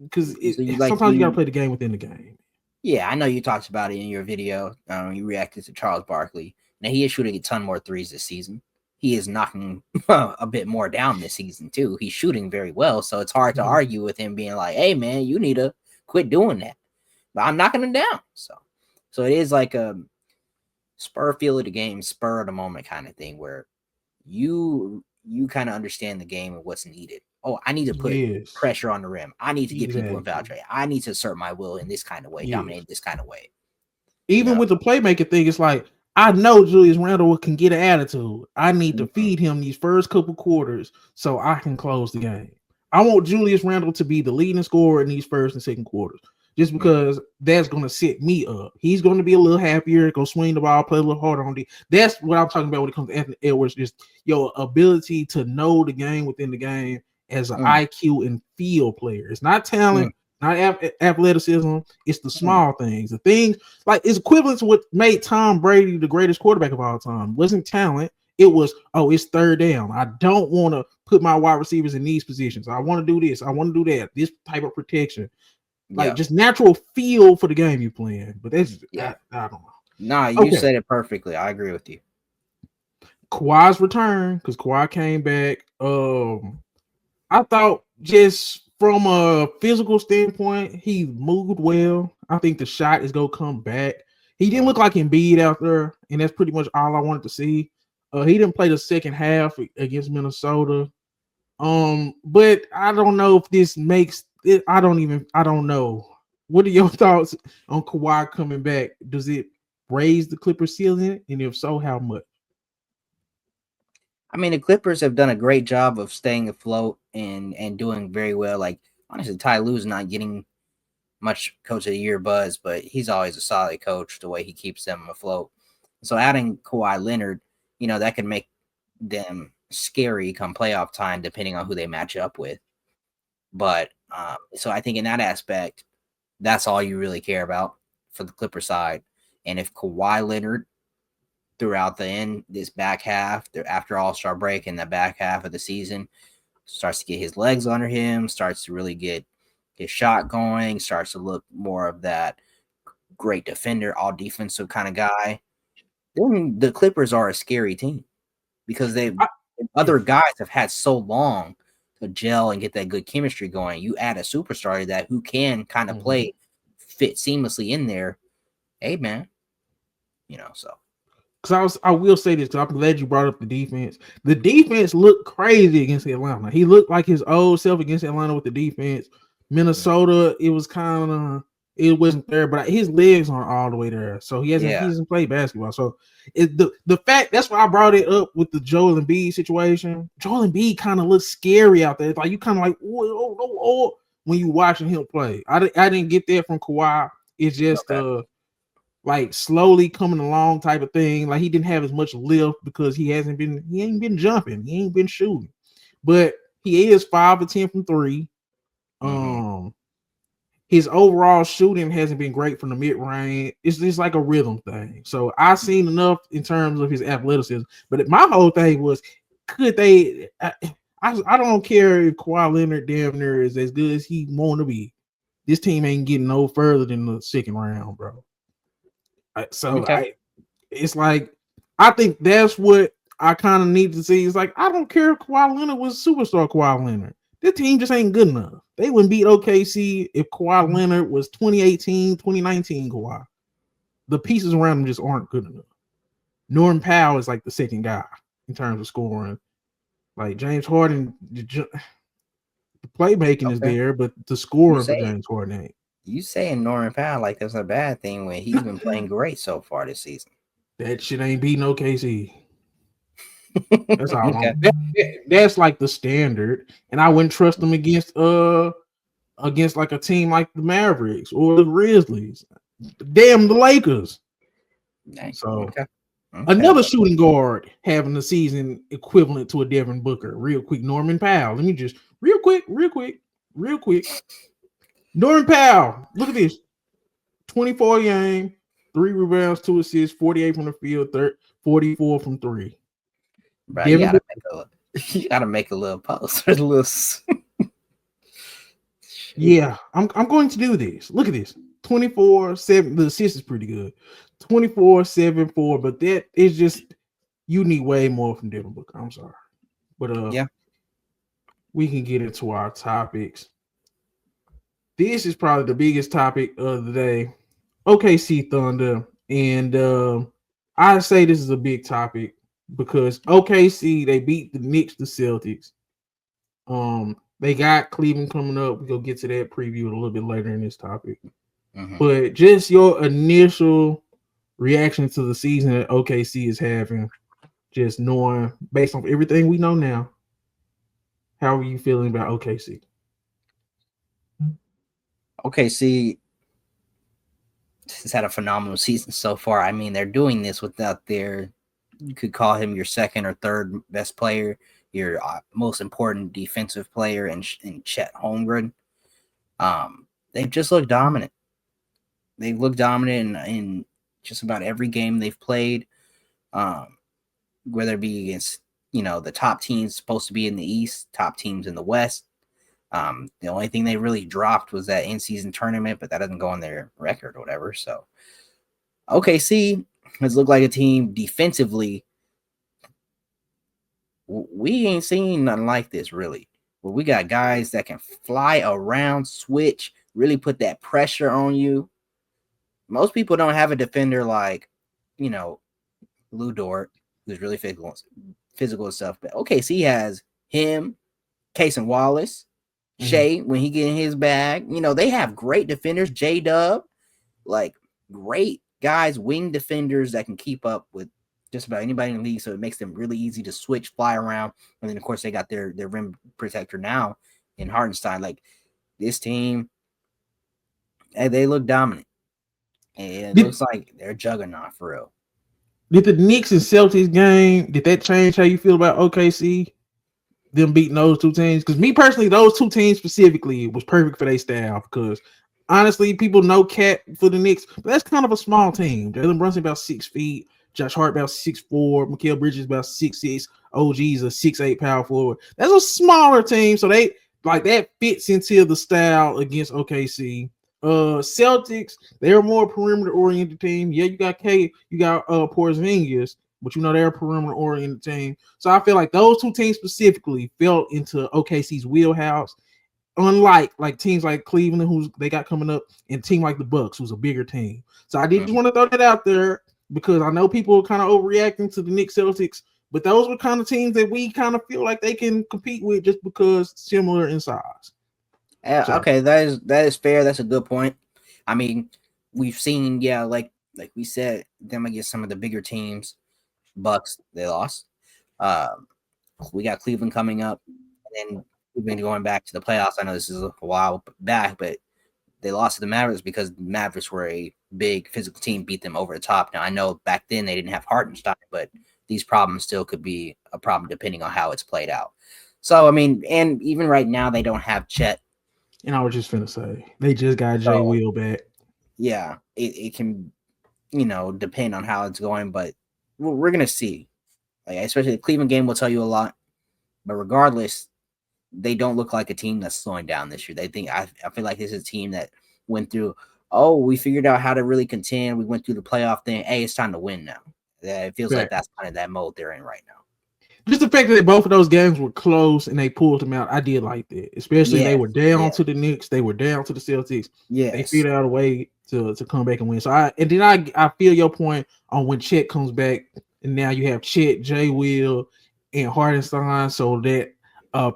because sometimes you got to play the game within the game. Yeah, I know you talked about it in your video. You reacted to Charles Barkley. Now, he is shooting a ton more threes this season. He is knocking a bit more down this season, too. He's shooting very well, so it's hard to argue with him being like, hey, man, you need to quit doing that. But I'm knocking him down. So it is like a spur feel of the game, spur of the moment kind of thing where you kind of understand the game and what's needed. Oh, I need to put pressure on the rim. I need to get people in foul trade. I need to assert my will in this kind of way, dominate this kind of way. Even with the playmaking thing, it's like, I know Julius Randle can get an attitude. I need to feed him these first couple quarters so I can close the game. I want Julius Randle to be the leading scorer in these first and second quarters, just because that's going to set me up. He's going to be a little happier, go swing the ball, play a little harder on the. That's what I'm talking about when it comes to Anthony Edwards, just your ability to know the game within the game as an IQ and feel player. It's not talent, not athleticism. It's the small things. The things like it's equivalent to what made Tom Brady the greatest quarterback of all time. It wasn't talent. It was, it's third down. I don't want to put my wide receivers in these positions. I want to do this. I want to do that. This type of protection. Like just natural feel for the game you're playing. But that's I don't know. Nah, you said it perfectly. I agree with you. Kawhi's return, because Kawhi came back. I thought just from a physical standpoint, he moved well. I think the shot is going to come back. He didn't look like Embiid out there, and that's pretty much all I wanted to see. He didn't play the second half against Minnesota. But I don't know if this makes it. I don't know. What are your thoughts on Kawhi coming back? Does it raise the Clippers ceiling? And if so, how much? I mean, the Clippers have done a great job of staying afloat and doing very well. Like, honestly, Ty Lue's not getting much Coach of the Year buzz, but he's always a solid coach the way he keeps them afloat. So adding Kawhi Leonard, that can make them scary come playoff time, depending on who they match up with. But so I think in that aspect, that's all you really care about for the Clipper side. And if Kawhi Leonard throughout this back half, after All-Star break and the back half of the season, starts to get his legs under him, starts to really get his shot going, starts to look more of that great defender, all defensive kind of guy, then the Clippers are a scary team because other guys have had so long to gel and get that good chemistry going. You add a superstar to that who can kind of fit seamlessly in there. Hey, man, so. Because I will say this, because I'm glad you brought up the defense. The defense looked crazy against Atlanta. He looked like his old self against Atlanta with the defense. Minnesota, it was kind of, it wasn't there, but his legs aren't all the way there. So he hasn't played basketball. So the fact, that's why I brought it up with the Joel Embiid situation. Joel Embiid kind of looks scary out there. It's like you kind of like, when you watching him play. I didn't get that from Kawhi. It's just like slowly coming along type of thing. Like he didn't have as much lift because he ain't been jumping, he ain't been shooting, but he is 5 or 10 from 3. His overall shooting hasn't been great from the mid range. It's just like a rhythm thing. So I've seen enough in terms of his athleticism. But my whole thing was, could they? I don't care if Kawhi Leonard damn near is as good as he want to be. This team ain't getting no further than the second round, bro. It's like I think that's what I kind of need to see. It's like I don't care if Kawhi Leonard was superstar Kawhi Leonard. This team just ain't good enough. They wouldn't beat OKC if Kawhi Leonard was 2018, 2019 Kawhi. The pieces around him just aren't good enough. Norman Powell is like the second guy in terms of scoring. Like James Harden, the playmaking is there, but the scoring for James Harden ain't. You saying Norman Powell like that's a bad thing when he's been playing great so far this season. That shit ain't beating OKC. That's all. That's like the standard, and I wouldn't trust them against like a team like the Mavericks or the Grizzlies. Damn, the Lakers. So another shooting guard having the season equivalent to a Devin Booker. Real quick, Norman Powell. Let me just real quick. Norman Powell. Look at this: 24 game, 3 rebounds, 2 assists, 48 from the field, 44 from 3. Bro, you gotta make a little post. Yeah, I'm going to do this. Look at this. 24-7. The assist is pretty good. 24-7-4, but that is just you need way more from Devin Booker. I'm sorry. But we can get into our topics. This is probably the biggest topic of the day. OKC Thunder. And I say this is a big topic because OKC, they beat the Knicks, the Celtics. They got Cleveland coming up. We'll get to that preview a little bit later in this topic. But just your initial reaction to the season that OKC is having, just knowing based on everything we know now, how are you feeling about OKC? OKC has had a phenomenal season so far. I mean, they're doing this without you could call him your second or third best player, your most important defensive player in Chet Holmgren. They've just looked dominant. They've looked dominant in just about every game they've played, whether it be against, the top teams supposed to be in the East, top teams in the West. The only thing they really dropped was that in-season tournament, but that doesn't go on their record or whatever. So OKC has looked like a team defensively. We ain't seen nothing like this, really. Where we got guys that can fly around, switch, really put that pressure on you. Most people don't have a defender like, Lou Dort, who's really physical and stuff. But OKC has him, Case and Wallace, Shea when he get in his bag. They have great defenders, J-Dub, like great guys, wing defenders that can keep up with just about anybody in the league. So it makes them really easy to switch, fly around. And then, of course, they got their rim protector now in Hartenstein. Like this team, they look dominant. And it looks like they're a juggernaut for real. Did the Knicks and Celtics game, did that change how you feel about OKC? Them beating those two teams? Because me personally, those two teams specifically was perfect for their style. Because honestly, people know Cat for the Knicks, but that's kind of a small team. Jalen Brunson about 6 feet, Josh Hart about 6'4", Mikal Bridges about 6'6", OG's a 6'8" power forward. That's a smaller team, so they like that fits into the style against OKC. Celtics, they're a more perimeter oriented team. Yeah, you got Porzingis, but they're a perimeter oriented team. So I feel like those two teams specifically fell into OKC's wheelhouse. Unlike like teams like Cleveland, who's they got coming up, and a team like the Bucks, who's a bigger team. So I did just want to throw that out there because I know people are kind of overreacting to the Knicks Celtics, but those were kind of teams that we kind of feel like they can compete with just because similar in size. Okay, that is fair. That's a good point. I mean, we've seen, like we said, them against some of the bigger teams. Bucks, they lost. We got Cleveland coming up, and then we've been going back to the playoffs. I know this is a while back, but They lost to the Mavericks because the Mavericks were a big physical team, beat them over the top. Now, I know back then they didn't have Hartenstein, but these problems still could be a problem depending on how it's played out. So, I mean, and even right now, they don't have Chet. And I was just finna say, they just got Jay Will back. Yeah, it can, depend on how it's going, but we're going to see. Like, especially the Cleveland game will tell you a lot. But regardless, they don't look like a team that's slowing down this year. They think I feel like this is a team that went through, we figured out how to really contend. We went through the playoff thing. Hey, it's time to win now. It feels like that's kind of that mode they're in right now. Just the fact that both of those games were close and they pulled them out, I did like that. Especially they were down to the Knicks, they were down to the Celtics. Yeah, they figured out a way to come back and win. So I feel your point on when Chet comes back, and now you have Chet, Jay Will, and Hartenstein, so that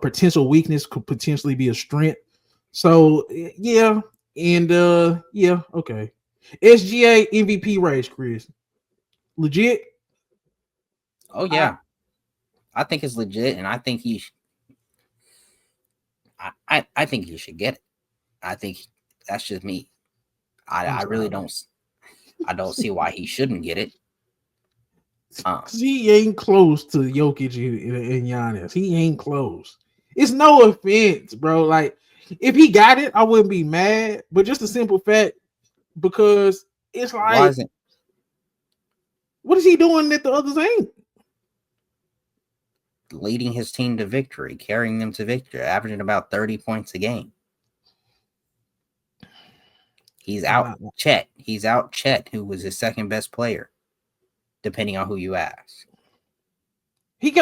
potential weakness could potentially be a strength. So yeah, and okay. SGA MVP race, Chris. Legit? Oh yeah. I think it's legit, and I think I think he should get it. I think that's just me. I really don't. I don't see why he shouldn't get it. He ain't close to Jokic and Giannis. He ain't close. It's no offense, bro. Like, if he got it, I wouldn't be mad. But just a simple fact, because it's like, what is he doing that the others ain't? Leading his team to victory, carrying them to victory, averaging about 30 points a game. He's out Chet. He's out Chet, who was his second best player, depending on who you ask. He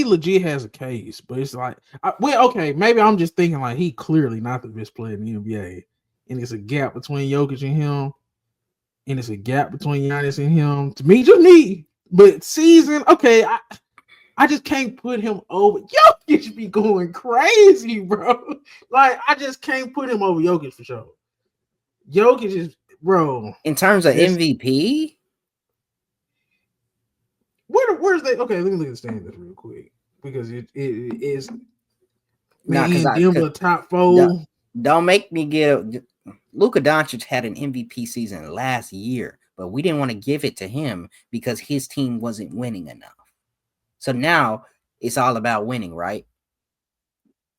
legit has a case, but it's like, okay, maybe I'm just thinking like he clearly not the best player in the NBA, and it's a gap between Jokic and him, and it's a gap between Giannis and him. To me, just me. But season, okay, I just can't put him over. Jokic be going crazy, bro. Like, I just can't put him over Jokic for sure. Jokic is, bro. In terms of MVP? Where's that? Okay, let me look at the standings real quick. Because it is the top 4. Don't make me get Luka Doncic had an MVP season last year, but we didn't want to give it to him because his team wasn't winning enough. So now it's all about winning, right?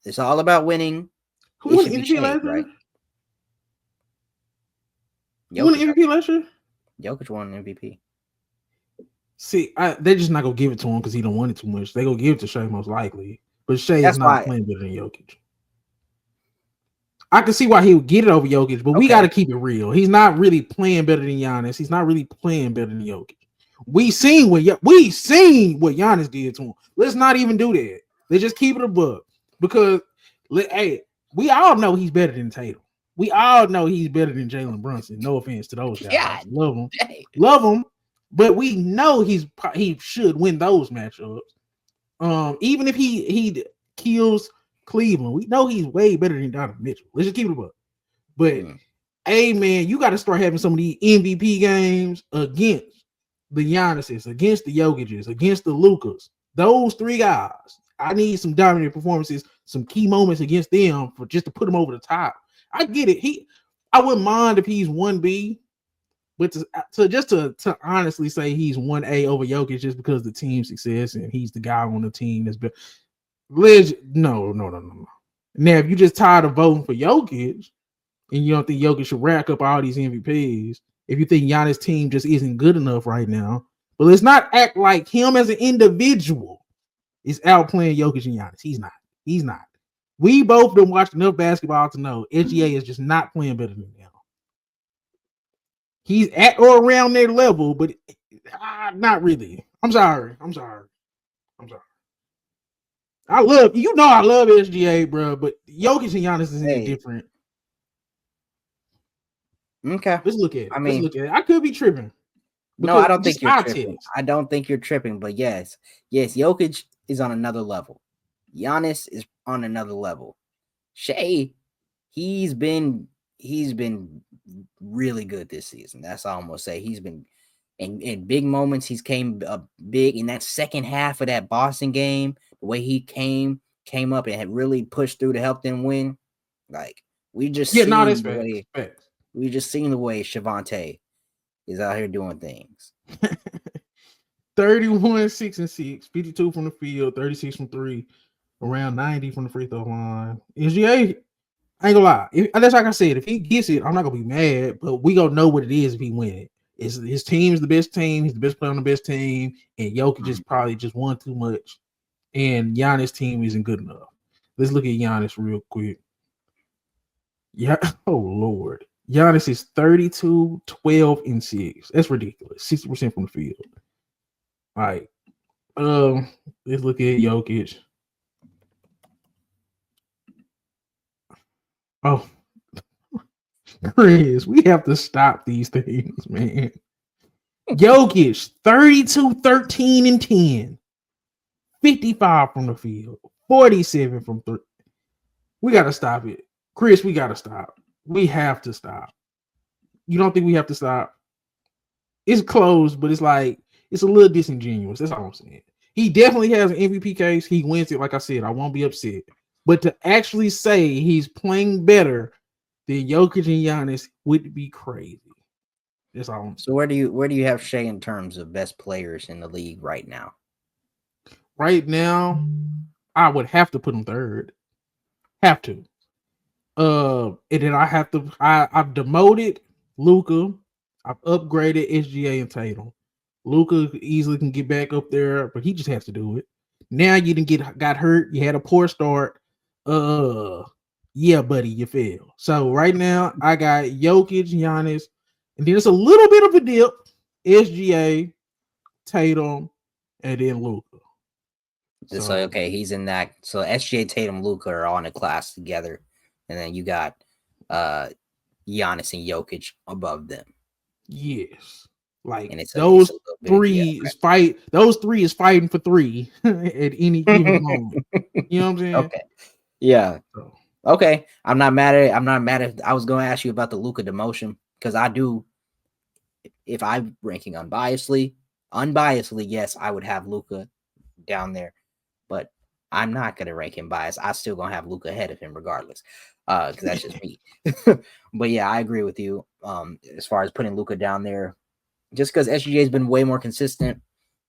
It's all about winning. Who won MVP last year? Who won MVP last year? Jokic won MVP. See, they're just not gonna give it to him because he don't want it too much. They gonna give it to Shea most likely, but Shea is not playing better than Jokic. I can see why he would get it over Jokic, but we got to keep it real. He's not really playing better than Giannis. He's not really playing better than Jokic. We seen what Giannis did to him. Let's not even do that. Let's just keep it above, because we all know he's better than Tatum. We all know he's better than Jalen Brunson. No offense to those guys. Love him, but we know he should win those matchups. Even if he kills Cleveland, we know he's way better than Donovan Mitchell. Let's just keep it above. But hey, man, you got to start having some of these MVP games against the Giannis's, against the Jokic's, against the Lukas. Those 3 guys. I need some dominant performances, some key moments against them for just to put them over the top. I get it. I wouldn't mind if he's 1B, but to honestly say he's 1A over Jokic just because of the team success and he's the guy on the team that's been no. Now, if you just tired of voting for Jokic and you don't think Jokic should rack up all these MVPs, if you think Giannis' team just isn't good enough right now, but let's not act like him as an individual is outplaying Jokic and Giannis. He's not. We both been watching enough basketball to know SGA is just not playing better than him. He's at or around their level, but not really. I'm sorry. I love SGA, bro, but Jokic and Giannis is different. Okay, let's look at it. I could be tripping. No, I don't think you're tripping. I don't think you're tripping, but yes, Jokic is on another level. Giannis is on another level. Shea, he's been really good this season. That's all I'm gonna say. He's been in big moments. He's came up big in that second half of that Boston game. The way he came up and had really pushed through to help them win. Like, We just Yeah, seen no, that's the way facts. we just seen the way Shavonte is out here doing things. 31, 6 and 6, 52 from the field, 36 from three, around 90 from the free throw line. SGA, I ain't gonna lie. That's like I said, if he gets it, I'm not gonna be mad, but we gonna know what it is if he win it. His team's the best team, he's the best player on the best team, and Jokic is probably just won too much, and Giannis' team isn't good enough. Let's look at Giannis real quick. Yeah, oh Lord. Giannis is 32, 12, and 6. That's ridiculous. 60% from the field. All right. Let's look at Jokic. Oh, Chris, we have to stop these things, man. Jokic, 32, 13, and 10. 55 from the field. 47 from three. We got to stop it. Chris, we got to stop. We have to stop. You don't think we have to stop? It's close, but it's like, it's a little disingenuous. That's all I'm saying. He definitely has an MVP case. He wins it. Like I said, I won't be upset. But to actually say he's playing better than Jokic and Giannis would be crazy. That's all I'm saying. So where do you have Shea in terms of best players in the league right now? Right now, I would have to put him third. Have to. And then I have to. I've demoted Luka. I've upgraded SGA and Tatum. Luka easily can get back up there, but he just has to do it. Now you didn't got hurt. You had a poor start. Yeah, buddy, you failed. So right now I got Jokic, Giannis, and then it's a little bit of a dip. SGA, Tatum, and then Luka. So okay, he's in that. So SGA, Tatum, Luka are all in a class together, and then you got Giannis and Jokic above them. Yes. Like, and it's those a three is fight. Those three is fighting for three at any given moment. You know what I'm saying? Okay. Yeah. So. Okay. I'm not mad at it. I'm not mad at. I was going to ask you about the Luka demotion because I do. If I'm ranking unbiasedly, yes, I would have Luka down there, but I'm not gonna rank him biased. I still gonna have Luka ahead of him regardless, because that's just me. But yeah, I agree with you. As far as putting Luka down there, just because SGA has been way more consistent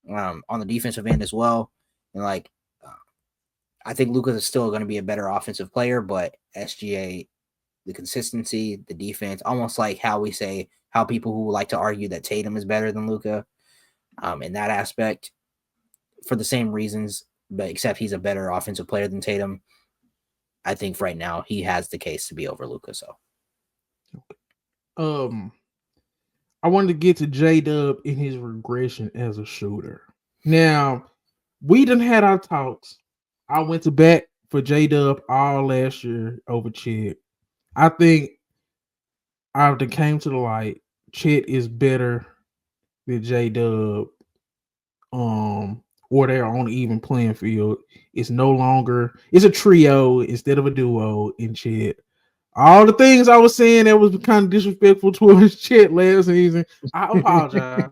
on the defensive end as well, and like I think Luka is still going to be a better offensive player, but SGA, the consistency, the defense, almost like how people who like to argue that Tatum is better than Luka, in that aspect, for the same reasons, but except he's a better offensive player than Tatum. I think right now he has the case to be over Luka. So, I wanted to get to J-Dub in his regression as a shooter. Now, we done had our talks. I went to bat for J-Dub all last year over Chet. I think after came to the light, Chet is better than J-Dub. Or they're on even playing field. It's no longer, it's a trio instead of a duo in Chet. All the things I was saying that was kind of disrespectful towards Chet last season, I apologize.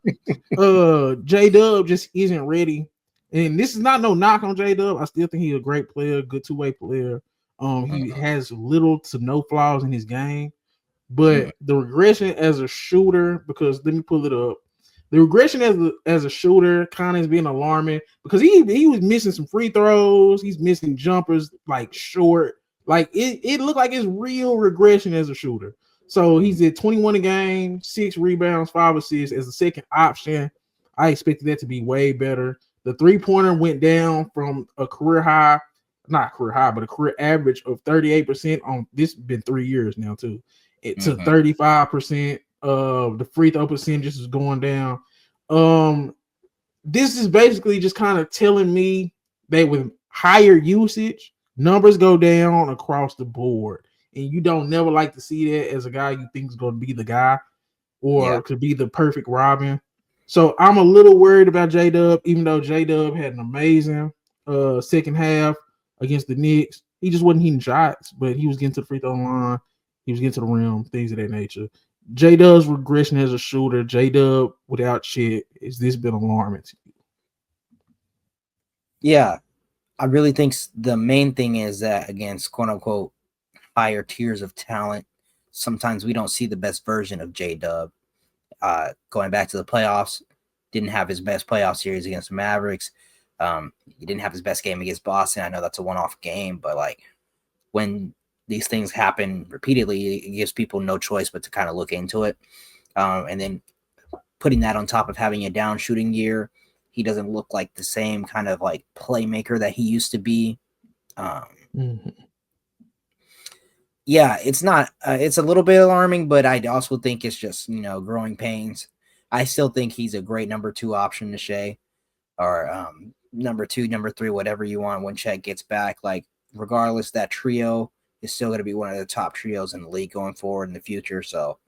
J-Dub just isn't ready. And this is not no knock on J-Dub. I still think he's a great player, good two-way player. He has little to no flaws in his game. But the regression as a shooter, because let me pull it up. The regression as a shooter kind of is being alarming because he was missing some free throws. He's missing jumpers like short. Like it looked like it's real regression as a shooter. So he's at 21 a game, 6 rebounds, 5 assists as a second option. I expected that to be way better. The three-pointer went down from a career high, not career high, but a career average of 38% on this been 3 years now too. To 35%. The free throw percentages is going down. This is basically just kind of telling me that with higher usage, numbers go down across the board, and you don't never like to see that as a guy you think is going to be the guy or to be the perfect Robin. So I'm a little worried about J-Dub, even though J-Dub had an amazing second half against the Knicks. He just wasn't hitting shots, but he was getting to the free throw line. He was getting to the rim, things of that nature. J-Dub's regression as a shooter, J-Dub without Chet, has this been alarming to you? Yeah, I really think the main thing is that against quote unquote higher tiers of talent. Sometimes we don't see the best version of J-Dub. Going back to the playoffs, didn't have his best playoff series against the Mavericks. He didn't have his best game against Boston. I know that's a one-off game, but like when these things happen repeatedly, it gives people no choice but to kind of look into it. And then putting that on top of having a down shooting year, he doesn't look like the same kind of like playmaker that he used to be. Yeah, it's not. It's a little bit alarming, but I also think it's just growing pains. I still think he's a great number 2 option to Shea, or number 2, number 3, whatever you want when Chet gets back. Like regardless, that trio is still going to be one of the top trios in the league going forward in the future. So,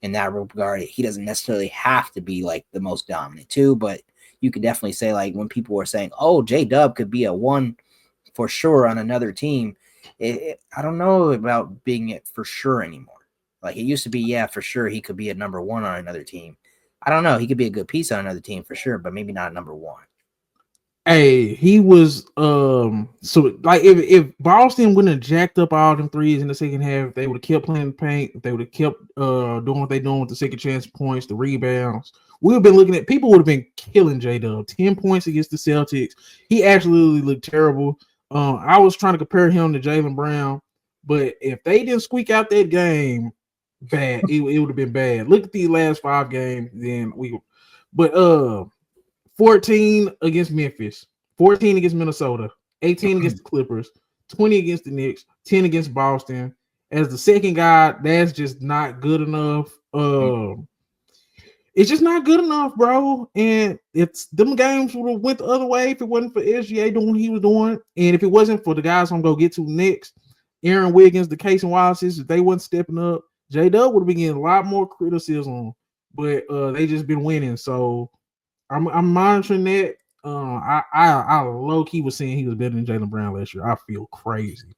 in that regard, he doesn't necessarily have to be like the most dominant too, but you could definitely say like when people were saying, "Oh, J-Dub could be a 1 for sure on another team." I don't know about being it for sure anymore. Like it used to be, yeah, for sure he could be a number 1 on another team. I don't know. He could be a good piece on another team for sure, but maybe not a number 1. Hey, he was so like if Boston wouldn't have jacked up all them threes in the second half, they would have kept playing the paint, if they would have kept doing what they're doing with the second chance points, the rebounds. We would have been looking at people would have been killing J-Dub. 10 points against the Celtics. He absolutely looked terrible. I was trying to compare him to Jaylen Brown, but if they didn't squeak out that game, bad, it would have been bad. Look at the last 5 games, then but 14 against Memphis, 14 against Minnesota, 18 against the Clippers, 20 against the Knicks, 10 against Boston. As the second guy, that's just not good enough. It's just not good enough, bro. And it's them games would have went the other way if it wasn't for SGA doing what he was doing. And if it wasn't for the guys I'm gonna get to next, Aaron Wiggins, the Case and Wallaces, if they wasn't stepping up, J-Dub would have been getting a lot more criticism. But they just been winning. So I'm monitoring that. I low key was saying he was better than Jaylen Brown last year. I feel crazy.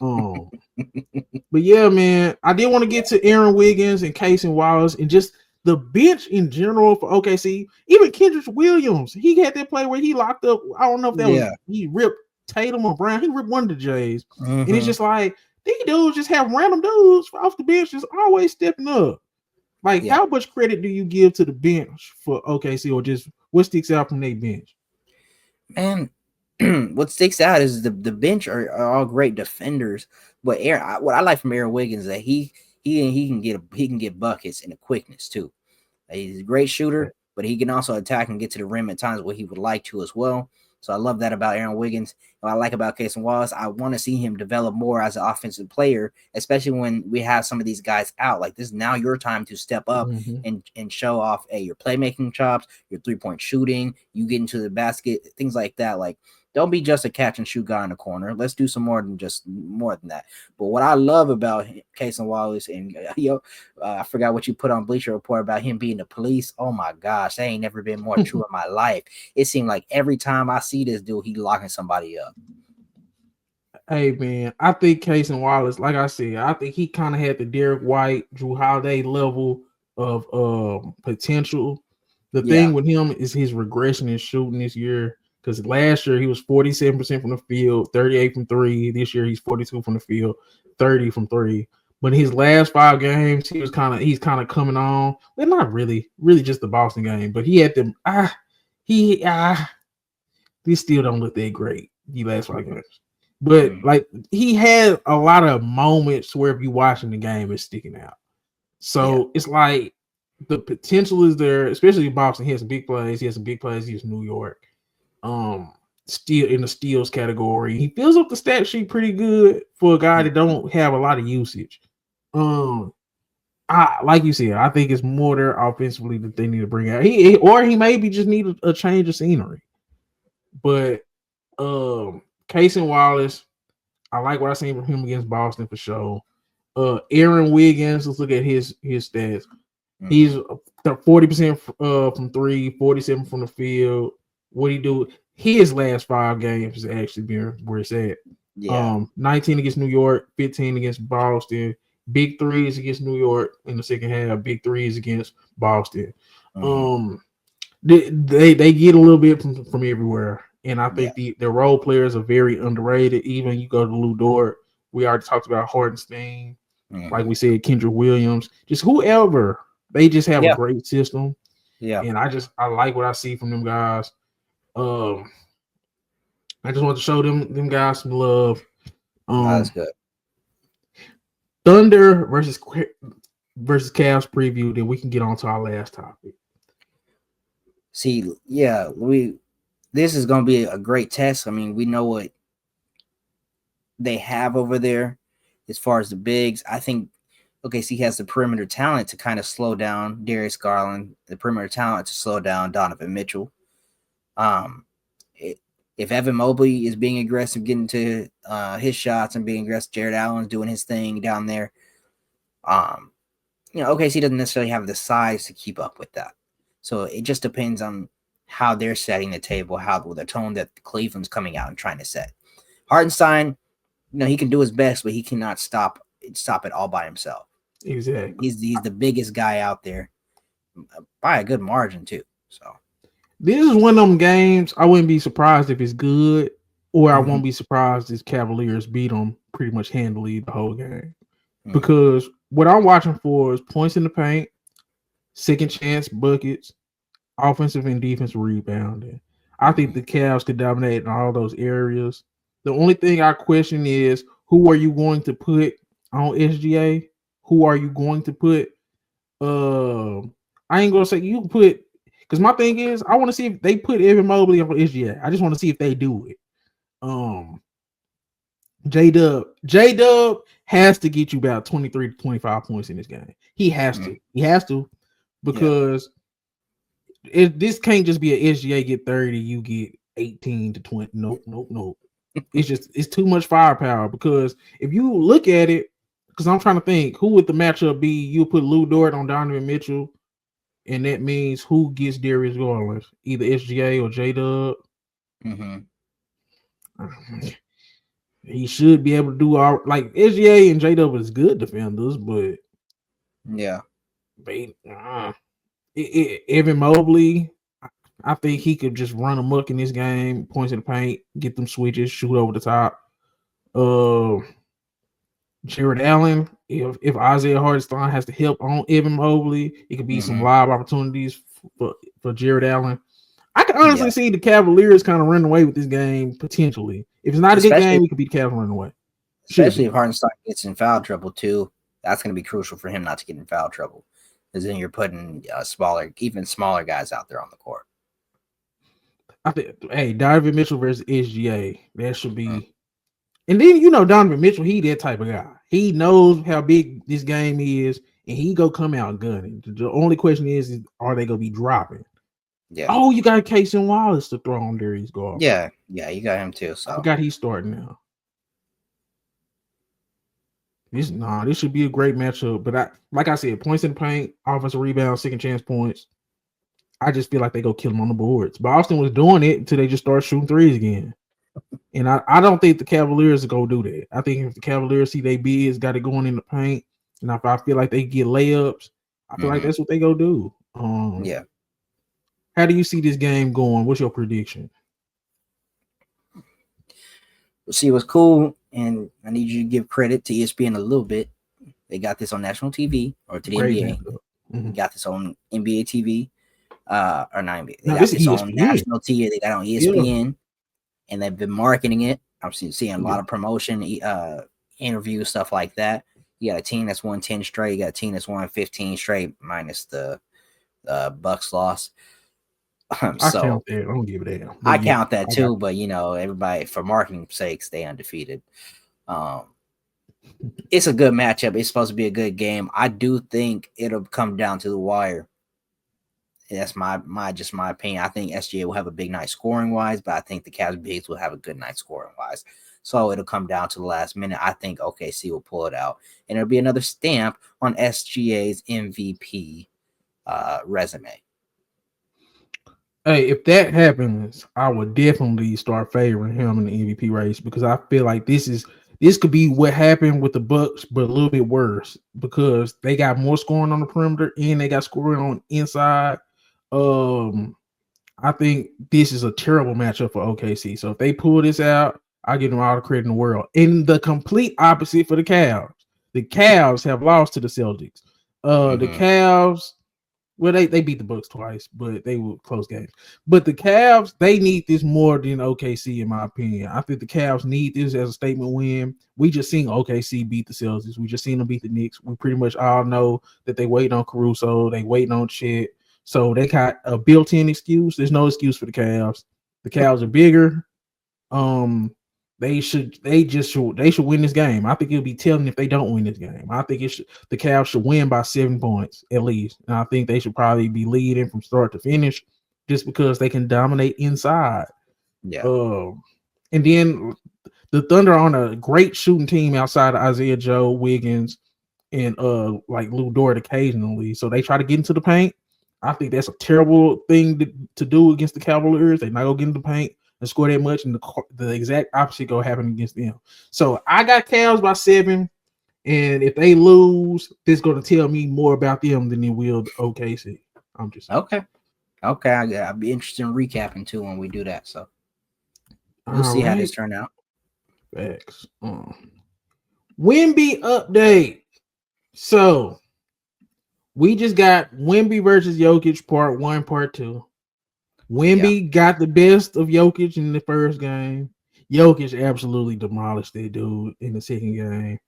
But yeah, man, I did want to get to Aaron Wiggins and Case and Wallace and just the bench in general for OKC. Even Kendrick Williams, he had that play where he locked up. I don't know if that was he ripped Tatum or Brown. He ripped one of the Jays, and it's just like these dudes just have random dudes off the bench just always stepping up. Like, how much credit do you give to the bench for OKC, or just what sticks out from their bench? Man, what sticks out is the bench are all great defenders, but what I like from Aaron Wiggins is that he can get buckets and the quickness too. He's a great shooter, but he can also attack and get to the rim at times where he would like to as well. So I love that about Aaron Wiggins. What I like about Case and Wallace, I want to see him develop more as an offensive player, especially when we have some of these guys out. Like this is now your time to step up and show off your playmaking chops, your 3-point shooting, you get into the basket, things like that. Like don't be just a catch and shoot guy in the corner. Let's do some more than that. But what I love about Case and Wallace, and I forgot what you put on Bleacher Report about him being the police. Oh my gosh, that ain't never been more true in my life. It seemed like every time I see this dude, he locking somebody up. Hey man, I think Case and Wallace, like I said, I think he kind of had the Derek White, Drew Holiday level of potential. The thing with him is his regression in shooting this year. Because last year he was 47% from the field, 38 from 3. This year he's 42 from the field, 30 from 3. But in his last 5 games, he's kind of coming on. Well, not really just the Boston game, but he had them. These still don't look that great. The last 5 games, but like he had a lot of moments where if you watching the game, it's sticking out. So it's like the potential is there, especially Boston. He has some big plays. He has some big plays against New York. Still in the steals category. He fills up the stat sheet pretty good for a guy that don't have a lot of usage. Like you said, I think it's more there offensively that they need to bring out. He maybe just need a change of scenery. But Case and Wallace, I like what I seen from him against Boston for sure. Aaron Wiggins, let's look at his stats. He's 40% from 3, 47 from the field. What he do? His last 5 games has actually been where it's at. 19 against New York, 15 against Boston, big threes against New York in the second half, big threes against Boston. They get a little bit from everywhere, and I think the role players are very underrated. Even you go to Lou Dort, We already talked about Hardenstein. Mhm. Like we said, Kendrick Williams, just whoever. They just have a Yeah. great system. Yeah. And I like what I see from them guys. I just want to show them guys some love. That's good. Thunder versus Cavs preview. Then we can get on to our last topic. See, yeah, this is going to be a great test. I mean, we know what they have over there as far as the bigs. I think OKC has the perimeter talent to kind of slow down Darius Garland, the perimeter talent to slow down Donovan Mitchell. If Evan Mobley is being aggressive, getting to his shots and being aggressive, Jared Allen's doing his thing down there. OKC doesn't necessarily have the size to keep up with that. So it just depends on how they're setting the table, the tone that Cleveland's coming out and trying to set. Hardenstein, he can do his best, but he cannot stop it all by himself. Exactly. He's the biggest guy out there by a good margin too. So this is one of them games I wouldn't be surprised if it's good, or I won't be surprised if Cavaliers beat them pretty much handily the whole game. Because what I'm watching for is points in the paint, second chance buckets, offensive and defensive rebounding. I think the Cavs could dominate in all those areas. The only thing I question is, who are you going to put on SGA? Who are you going to put? I ain't gonna say you put, because my thing is, I want to see if they put Evan Mobley on SGA. I just want to see if they do it. J-Dub has to get you about 23 to 25 points in this game. He has to. He has to, because this can't just be a SGA get 30, you get 18 to 20. Nope. It's too much firepower, because if you look at it, because I'm trying to think, who would the matchup be? You put Lou Dort on Donovan Mitchell, and that means who gets Darius Garland? Either SGA or J-Dub. He should be able to do all, like SGA and J-Dub is good defenders, but Evan Mobley, I think he could just run amok in this game, points in the paint, get them switches, shoot over the top. Jared Allen, if Isaiah Hartenstein has to help on Evan Mobley, it could be some live opportunities for Jared Allen. I can honestly see the Cavaliers kind of running away with this game potentially. If it's not a good game, it could be the Cavs running away. Especially if Hartenstein gets in foul trouble too. That's going to be crucial for him not to get in foul trouble, because then you're putting even smaller guys out there on the court. I think, Donovan Mitchell versus SGA, that should be. And then Donovan Mitchell, he that type of guy. He knows how big this game is, and he go come out gunning. The only question is are they gonna be dropping? Yeah. Oh, you got Casey Wallace to throw on Darius Garland. Yeah, you got him too. So I forgot he's starting now. This should be a great matchup. But like I said, points in the paint, offensive rebound, second chance points. I just feel like they go kill them on the boards. Boston was doing it until they just start shooting threes again. And I don't think the Cavaliers are going to do that. I think if the Cavaliers see they bigs got it going in the paint, and if I feel like they get layups, I feel like that's what they go do. How do you see this game going? What's your prediction? See, what's cool, and I need you to give credit to ESPN a little bit. They got this on national TV, or to the NBA. They got this on NBA TV, or not NBA. They got this on national TV. They got it on ESPN. And they've been marketing it. I'm seeing a lot of promotion, interviews, stuff like that. You got a team that's won 10 straight. You got a team that's won 15 straight, minus the Bucks loss. I count that. I don't give a damn. I count that too, but everybody, for marketing sakes, they undefeated. It's a good matchup. It's supposed to be a good game. I do think it'll come down to the wire. That's my opinion. I think SGA will have a big night scoring wise, but I think the Cavs bigs will have a good night scoring wise. So it'll come down to the last minute. I think OKC will pull it out, and it'll be another stamp on SGA's MVP resume. Hey, if that happens, I would definitely start favoring him in the MVP race, because I feel like this could be what happened with the Bucks, but a little bit worse, because they got more scoring on the perimeter and they got scoring on inside. I think this is a terrible matchup for OKC. So if they pull this out, I give them all the credit in the world. In the complete opposite for the Cavs. The Cavs have lost to the Celtics. The Cavs, well, they beat the Bucks twice, but they were close games. But the Cavs, they need this more than OKC, in my opinion. I think the Cavs need this as a statement win. We just seen OKC beat the Celtics. We just seen them beat the Knicks. We pretty much all know that they waiting on Caruso. They waiting on Chet. So they got a built-in excuse. There's no excuse for the Cavs. The Cavs are bigger. They should win this game. I think it'll be telling if they don't win this game. I think the Cavs should win by 7 points at least. And I think they should probably be leading from start to finish just because they can dominate inside. Yeah. And then the Thunder are on a great shooting team outside of Isaiah Joe, Wiggins, and like Lou Dort occasionally. So they try to get into the paint. I think that's a terrible thing to do against the Cavaliers. They're not gonna get into the paint and score that much, and the exact opposite go happen against them. So I got Cavs by 7, and if they lose, this is going to tell me more about them than it will OKC. I'm just saying. Okay. I'll be interested in recapping too when we do that. So we'll see how this turn out. Facts. Wemby update. So we just got Wemby versus Jokic part 1, part 2. Wemby got the best of Jokic in the first game. Jokic absolutely demolished that dude in the second game.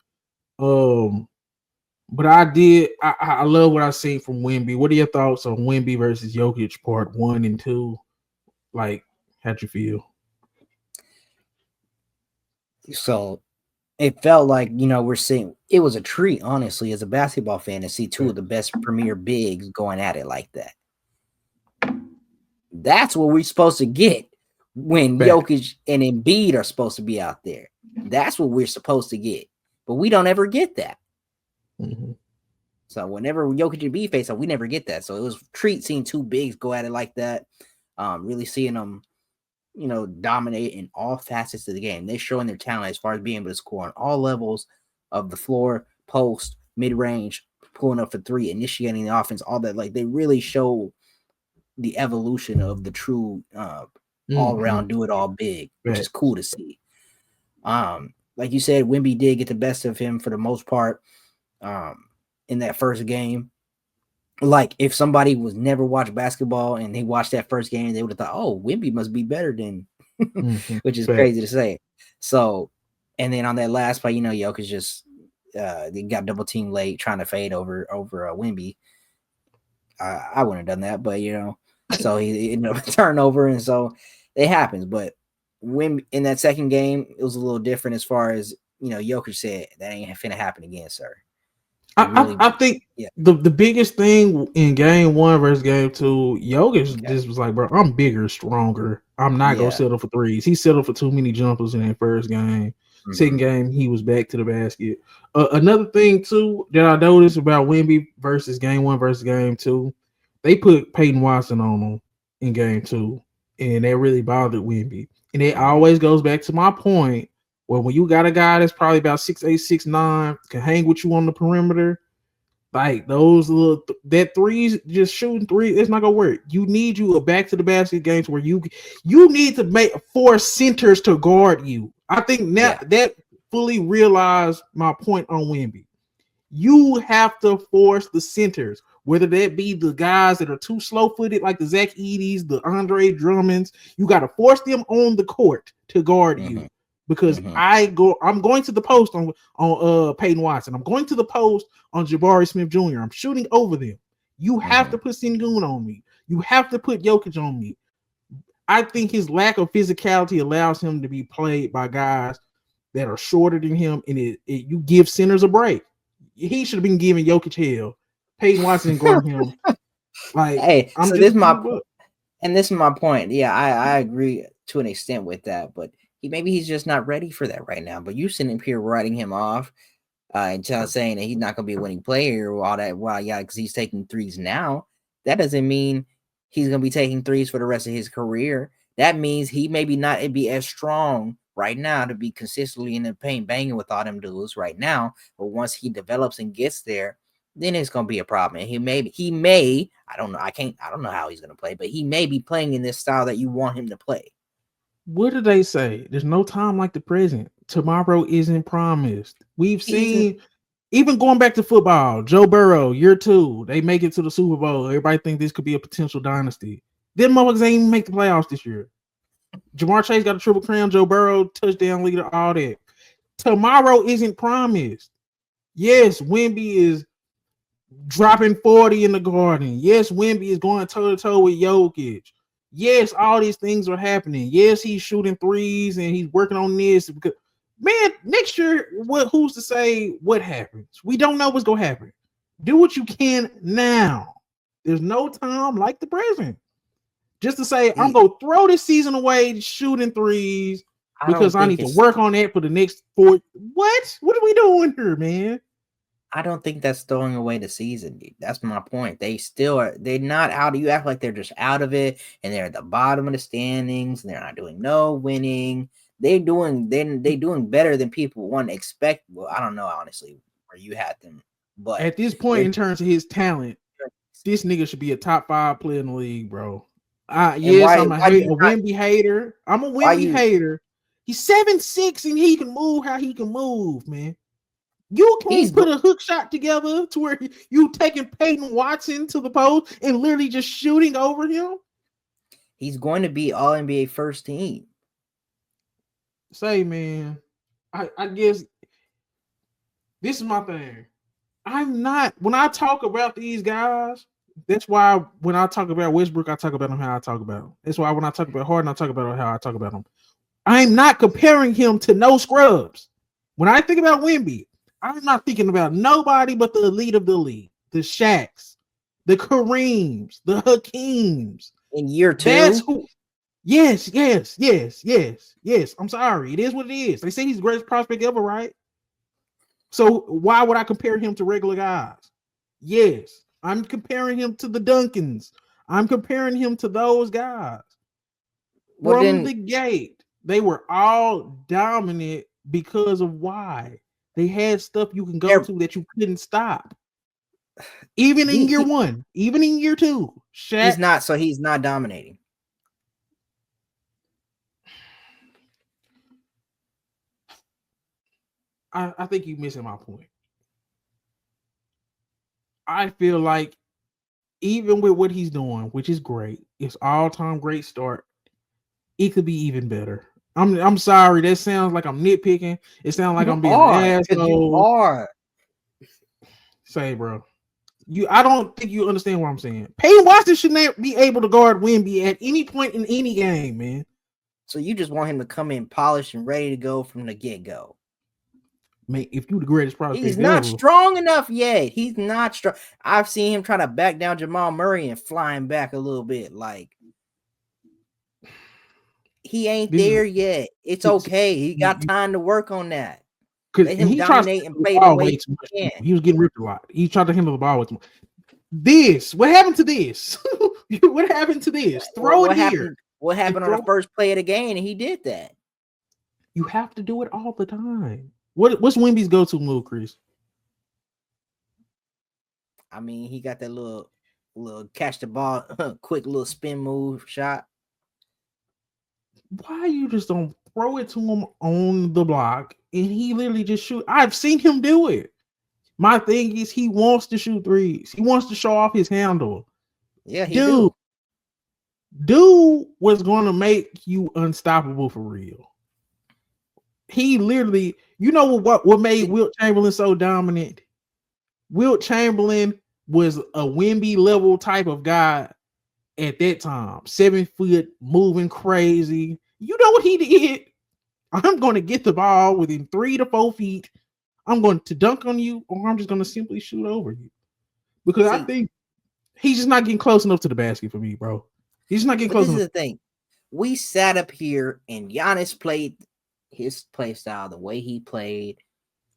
But I love what I seen from Wemby. What are your thoughts on Wemby versus Jokic part 1 and 2? Like, how'd you feel? So it felt like, we're seeing it was a treat, honestly, as a basketball fan, to see two of the best premier bigs going at it like that. That's what we're supposed to get when Jokic and Embiid are supposed to be out there. That's what we're supposed to get. But we don't ever get that. Mm-hmm. So whenever Jokic and Embiid face off, we never get that. So it was a treat seeing two bigs go at it like that. Really seeing them, dominate in all facets of the game. They're showing their talent as far as being able to score on all levels of the floor, post, mid-range, pulling up for three, initiating the offense, all that. Like, they really show the evolution of the true all-around do-it-all big, which is cool to see. Like you said, Wemby did get the best of him for the most part in that first game. Like, if somebody was never watched basketball and they watched that first game, they would have thought, oh, Wemby must be better than, which is crazy to say. So, and then on that last play, Jokic just they got double team late trying to fade over Wemby. I wouldn't have done that, but so he ended up turnover, and so it happens. But when in that second game, it was a little different as far as Jokic said that ain't finna happen again, sir. I think the biggest thing in game 1 versus game 2, Jokic just was like, bro, I'm bigger, stronger. I'm not gonna settle for threes. He settled for too many jumpers in that first game. Second game, he was back to the basket. Another thing too that I noticed about Wemby versus game 1 versus game 2, they put Peyton Watson on him in game 2, and that really bothered Wemby. And it always goes back to my point. Well, when you got a guy that's probably about 6'8", 6'9", can hang with you on the perimeter, like those little that threes, just shooting three, it's not gonna work. You need a back to the basket games where you need to make 4 centers to guard you. I think now that fully realized my point on Wemby. You have to force the centers, whether that be the guys that are too slow-footed, like the Zach Edey's, the Andre Drummonds. You got to force them on the court to guard you. Because I'm going to the post on Peyton Watson. I'm going to the post on Jabari Smith Jr. I'm shooting over them. You have to put Sengun on me. You have to put Jokic on me. I think his lack of physicality allows him to be played by guys that are shorter than him, and you give centers a break. He should have been giving Jokic hell. Peyton Watson guarding him. Like, hey, so this is my point, and this is my point. Yeah, I agree to an extent with that, but maybe he's just not ready for that right now. But you sitting here writing him off and saying that he's not going to be a winning player or all that. Well, yeah, because he's taking threes now. That doesn't mean he's going to be taking threes for the rest of his career. That means he maybe not be as strong right now to be consistently in the paint banging with all them dudes right now. But once he develops and gets there, then it's going to be a problem. And he may, I don't know. I don't know how he's going to play, but he may be playing in this style that you want him to play. What do they say? There's no time like the present. Tomorrow isn't promised. We've seen, even going back to football, Joe Burrow, year 2, they make it to the Super Bowl. Everybody think this could be a potential dynasty. Them motherfuckers ain't even make the playoffs this year. Jamar Chase got a triple crown. Joe Burrow, touchdown leader, all that. Tomorrow isn't promised. Yes, Wemby is dropping 40 in the Garden. Yes, Wemby is going toe-to-toe with Jokic. Yes, all these things are happening. Yes, he's shooting threes and he's working on this. Because, man, next year, who's to say what happens? We don't know what's going to happen. Do what you can now. There's no time like the present. Just to say, I'm going to throw this season away shooting threes because I need to work on that for the next 4. What? What are we doing here, man? I don't think that's throwing away the season, dude. That's my point. They still are. They're not out. You act like they're just out of it, and they're at the bottom of the standings. And they're not doing no winning. They're doing better than people want to expect. Well, I don't know honestly where you had them, but at this point, in terms of his talent, this nigga should be a top 5 player in the league, bro. Yes, I'm a Wemby hater. I'm a Wemby hater. He's 7'6" and he can move how he can move, man. You can't put a hook shot together to where you taking Peyton Watson to the post and literally just shooting over him. He's going to be all NBA first team. Say, man, I guess this is my thing. I'm not, when I talk about these guys, that's why when I talk about Westbrook, I talk about him how I talk about him. That's why when I talk about Harden, I talk about how I talk about him. I'm not comparing him to no scrubs. When I think about Wemby, I'm not thinking about nobody but the elite of the league, the Shaqs, the Kareems, the Hakeems. In year 2? That's who. Yes. I'm sorry. It is what it is. They say he's the greatest prospect ever, right? So why would I compare him to regular guys? Yes, I'm comparing him to the Duncans. I'm comparing him to those guys. From the gate, they were all dominant because of why. They had stuff you can go to that you couldn't stop. Even in year 1, even in year 2. Shaq, he's not dominating. I think you're missing my point. I feel like even with what he's doing, which is great, it's all-time great start, it could be even better. I'm sorry, that sounds like I'm nitpicking. It sounds like I'm being an asshole. You are. Say, bro. I don't think you understand what I'm saying. Peyton Watson should not be able to guard Wemby at any point in any game, man. So you just want him to come in polished and ready to go from the get-go. Man, if you the greatest prospect he's not strong enough yet. He's not strong. I've seen him try to back down Jamal Murray and flying back a little bit. Like, he ain't there yet. It's okay. He got time to work on that. Let him dominate and play the way he can. He was getting ripped a lot. He tried to handle the ball with him. What happened to this? What happened to this? Throw it here. What happened on the first play of the game? And he did that. You have to do it all the time. What's Wemby's go-to move, Chris? I mean, he got that little catch the ball, quick little spin move shot. Why you just don't throw it to him on the block and he literally just shoot? I've seen him do it. My thing is he wants to shoot threes. He wants to show off his handle. Yeah, Dude was going to make you unstoppable for real. He literally, you know what made Wilt Chamberlain so dominant? Wilt Chamberlain was a Wemby level type of guy at that time. 7 foot, moving crazy. You know what he did? I'm going to get the ball within 3 to 4 feet. I'm going to dunk on you, or I'm just going to simply shoot over you. Because I think he's just not getting close enough to the basket for me, bro. He's not getting close enough. This is the thing. We sat up here and Giannis played his play style the way he played.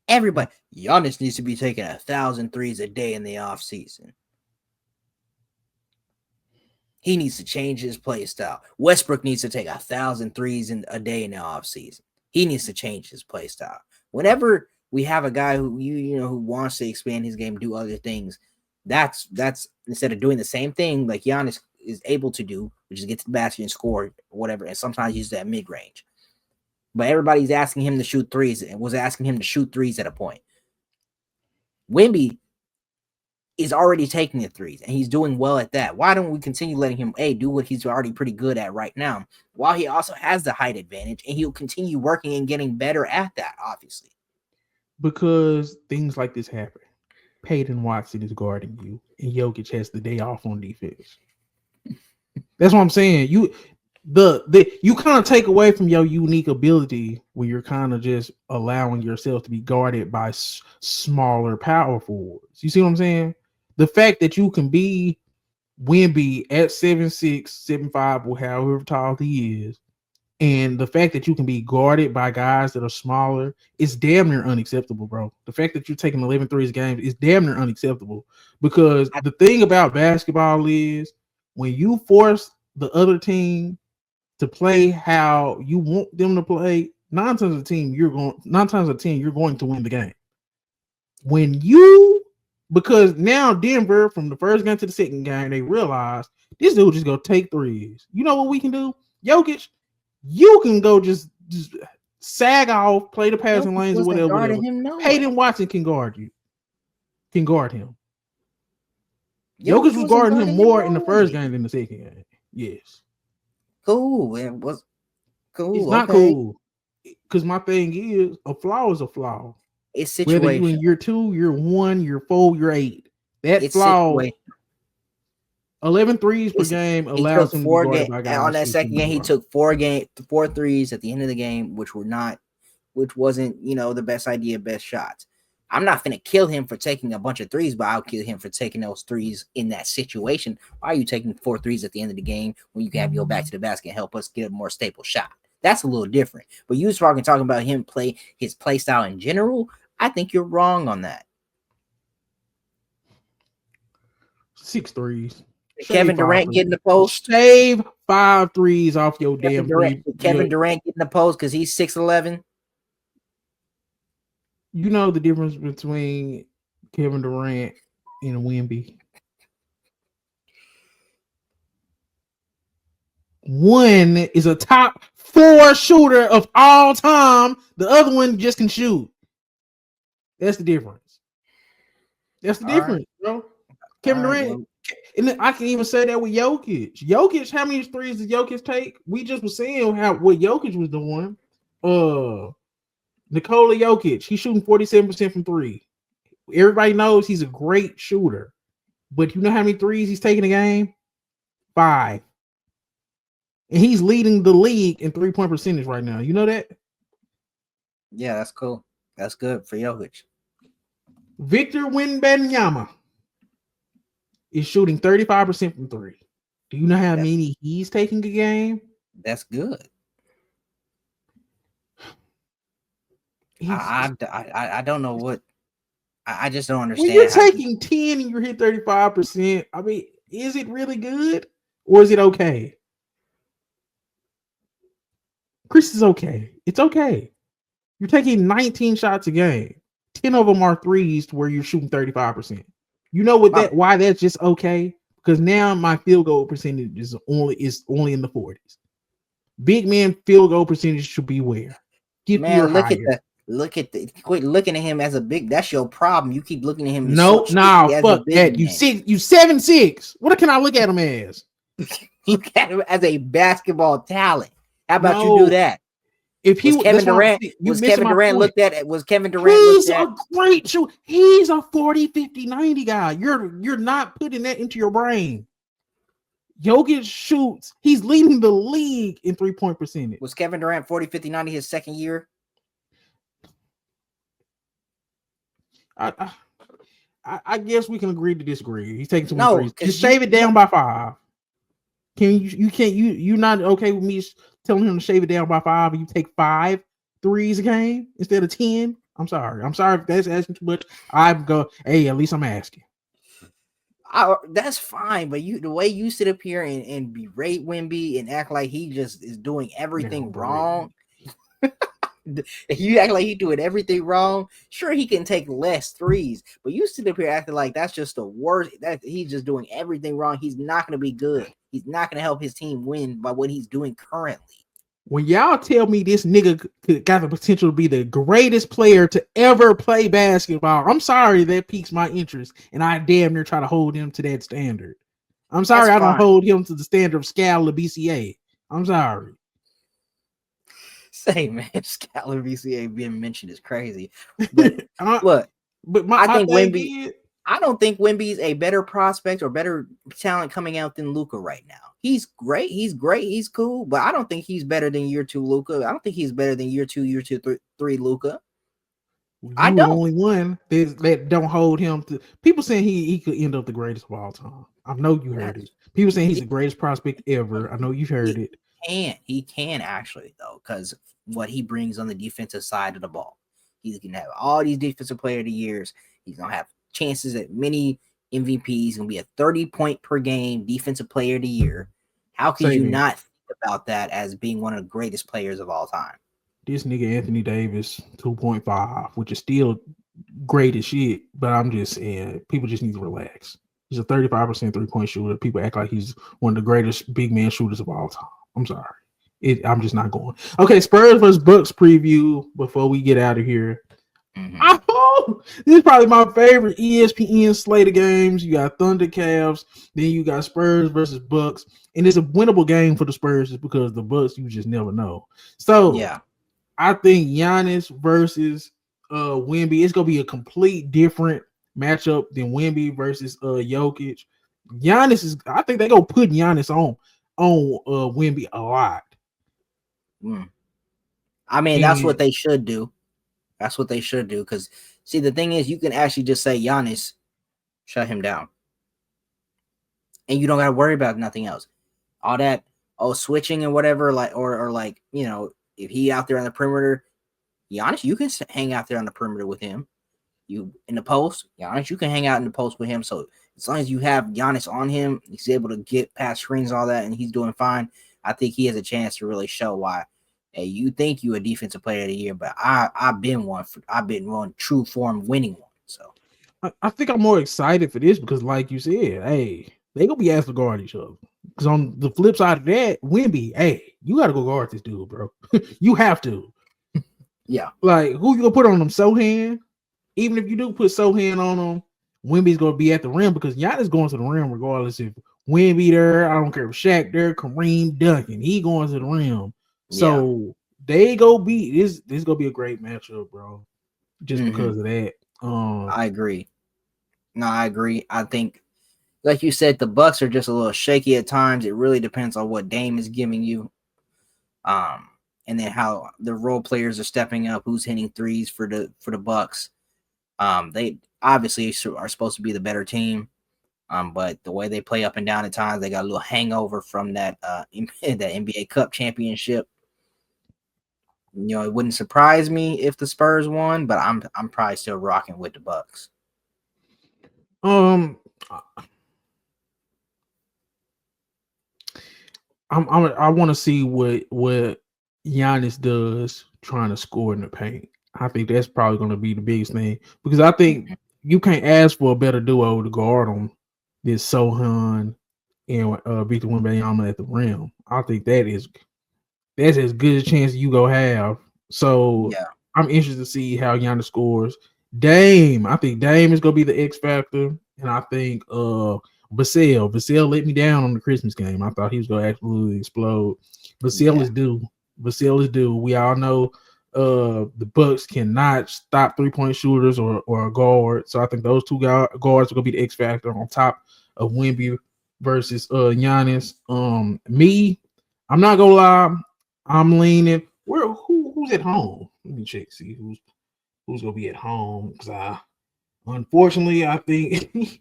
Everybody, Giannis needs to be taking 1,000 threes a day in the offseason. He needs to change his play style. Westbrook needs to take 1,000 threes a day in the offseason. He needs to change his play style. Whenever we have a guy who who wants to expand his game, do other things, that's instead of doing the same thing like Giannis is able to do, which is get to the basket and score or whatever, and sometimes use that mid range. But everybody's asking him to shoot threes and was asking him to shoot threes at a point. Wemby is already taking the threes and he's doing well at that. Why don't we continue letting him do what he's already pretty good at right now, while he also has the height advantage and he'll continue working and getting better at that, obviously. Because things like this happen. Peyton Watson is guarding you, and Jokic has the day off on defense. That's what I'm saying. You kind of take away from your unique ability when you're kind of just allowing yourself to be guarded by smaller power forwards. You see what I'm saying? The fact that you can be Wemby at 7'6", 7'5", or however tall he is, and the fact that you can be guarded by guys that are smaller is damn near unacceptable, bro. The fact that you're taking 11 threes a game is damn near unacceptable, because the thing about basketball is when you force the other team to play how you want them to play, 9 times out of 10 you're going to win the game. Because now Denver, from the first game to the second game, they realized this dude just go take threes. You know what we can do? Jokic, you can go just sag off, play the passing lanes or whatever. Peyton Watson can guard you. Can guard him. Jokic was guarding him more in the first game than the second game. Yes. Cool. It was cool. It's not cool. Because my thing is, a flaw is a flaw. It's situational. Whether you in year 2, year 1, year 4, year 8. That flaw, 11 threes per game allows him to guard by guys. On that second game, he took 4 threes at the end of the game, which wasn't, the best idea, best shots. I'm not finna kill him for taking a bunch of threes, but I'll kill him for taking those threes in that situation. Why are you taking 4 threes at the end of the game when you can have your back to the basket and help us get a more stable shot? That's a little different. But you talking about him his play style in general. I think you're wrong on that. 6 threes. Kevin Durant getting the post. Save 5 threes off your damn three. Kevin Durant getting the post because he's 6'11". You know the difference between Kevin Durant and Wemby. One is a top 4 shooter of all time. The other one just can shoot. That's the difference. Bro. Kevin Durant. And I can even say that with Jokic. Jokic, how many threes did Jokic take? We just were saying what Jokic was doing. Nikola Jokic, he's shooting 47% from 3. Everybody knows he's a great shooter. But you know how many threes he's taking a game? 5. And he's leading the league in 3-point percentage right now. You know that? Yeah, that's cool. That's good for Jokic. Victor Wembanyama is shooting 35% from 3. Do you know how many he's taking a game? That's good. I don't know what. I just don't understand. When you're taking 10 and you hit 35%, I mean, is it really good or is it okay? Chris is okay. It's okay. You're taking 19 shots a game. 10 of them are threes to where you're shooting 35%. You know what why that's just okay? Because now my field goal percentage is only in the 40s. Big man field goal percentage should be where? Quit looking at him as a big. That's your problem. You keep looking at him. Fuck that. You 7'6". What can I look at him as? Look at him as a basketball talent. How about you do that? If he was Kevin Durant, was Kevin Durant looked at? He's a great shooter. He's a 40, 50, 90 guy. You're not putting that into your brain. Jokic shoots. He's leading the league in 3-point percentage. Was Kevin Durant 40, 50, 90 his second year? I guess we can agree to disagree. He's taking too many threes. Just shave it down by 5. You're not okay with me telling him to shave it down by 5 and you take 5 threes a game instead of 10? I'm sorry if that's asking too much. At least I'm asking. That's fine, but the way you sit up here and berate Wemby and act like he just is doing everything wrong. You act like he's doing everything wrong. Sure, he can take less threes, but you sit up here acting like that's just the worst. That he's just doing everything wrong. He's not going to be good. He's not going to help his team win by what he's doing currently. When y'all tell me this nigga got the potential to be the greatest player to ever play basketball, I'm sorry that piques my interest, and I damn near try to hold him to that standard. I'm sorry I don't hold him to the standard of Scala BCA. I'm sorry. Say, man, Scala BCA being mentioned is crazy. But look, I think Wemby. I don't think Wemby's a better prospect or better talent coming out than Luka right now. He's great. He's cool, but I don't think he's better than year 2 Luka. I don't think he's better than year 2, 3 Luka. I don't. Only one that don't hold him to. People saying he could end up the greatest of all time. I know you heard it. People saying he's the greatest prospect ever. I know you've heard it. He can actually though, because what he brings on the defensive side of the ball. He's gonna have all these defensive player of the years. He's gonna have chances at many MVPs. He's gonna be a 30-point per game defensive player of the year. How can you not think about that as being one of the greatest players of all time? This nigga Anthony Davis 2.5, which is still great as shit, but I'm just saying people just need to relax. He's a 35% 3-point shooter. People act like he's one of the greatest big man shooters of all time. I'm sorry. I'm just not going. Okay, Spurs versus Bucks preview before we get out of here. This is probably my favorite ESPN slate of games. You got Thunder Cavs, then you got Spurs versus Bucks, and it's a winnable game for the Spurs just because the Bucks you just never know. So yeah, I think Giannis versus Wemby, it's gonna be a complete different matchup than Wemby versus Jokic. Giannis is, I think they're gonna put Giannis on Wemby a lot. I mean, that's what they should do. That's what they should do. Because, see, the thing is, you can actually just say, Giannis, shut him down. And you don't got to worry about nothing else. All that, switching and whatever, like, or like, you know, if he out there on the perimeter, Giannis, you can hang out there on the perimeter with him. You in the post, Giannis, you can hang out in the post with him. So as long as you have Giannis on him, he's able to get past screens, all that, and he's doing fine. I think he has a chance to really show why. Hey, you think you a defensive player of the year, but I've been one true form winning one. So I think I'm more excited for this because, like you said, hey, they gonna be asked to guard each other. Because on the flip side of that, Wemby, hey, you gotta go guard this dude, bro. You have to. Yeah. Like, who you gonna put on him? Sohan? Even if you do put Sohan on him, Wemby's gonna be at the rim because Giannis going to the rim regardless if Wemby there. I don't care if Shaq there, Kareem, Duncan, he going to the rim. So they go be this gonna be a great matchup, bro. Just because of that. I agree. No, I agree. I think, like you said, the Bucks are just a little shaky at times. It really depends on what Dame is giving you. And then how the role players are stepping up, who's hitting threes for the Bucks. They obviously are supposed to be the better team. But the way they play up and down at times, they got a little hangover from that that NBA Cup championship. You know, it wouldn't surprise me if the Spurs won, but I'm probably still rocking with the Bucks. I want to see what Giannis does trying to score in the paint. I think that's probably going to be the biggest thing because I think you can't ask for a better duo to guard them than Sohan and Victor Wembanyama at the rim. I think that's as good a chance you go have. So yeah. I'm interested to see how Giannis scores. Dame, I think Dame is gonna be the X factor, and I think Vassell let me down on the Christmas game. I thought he was gonna absolutely explode. Vassell is due. Vassell is due. We all know the Bucks cannot stop 3-point shooters or a guard. So I think those two guards are gonna be the X factor on top of Wemby versus Giannis. I'm not gonna lie. I'm leaning. Who's at home? Let me check. See who's gonna be at home. Because unfortunately, I think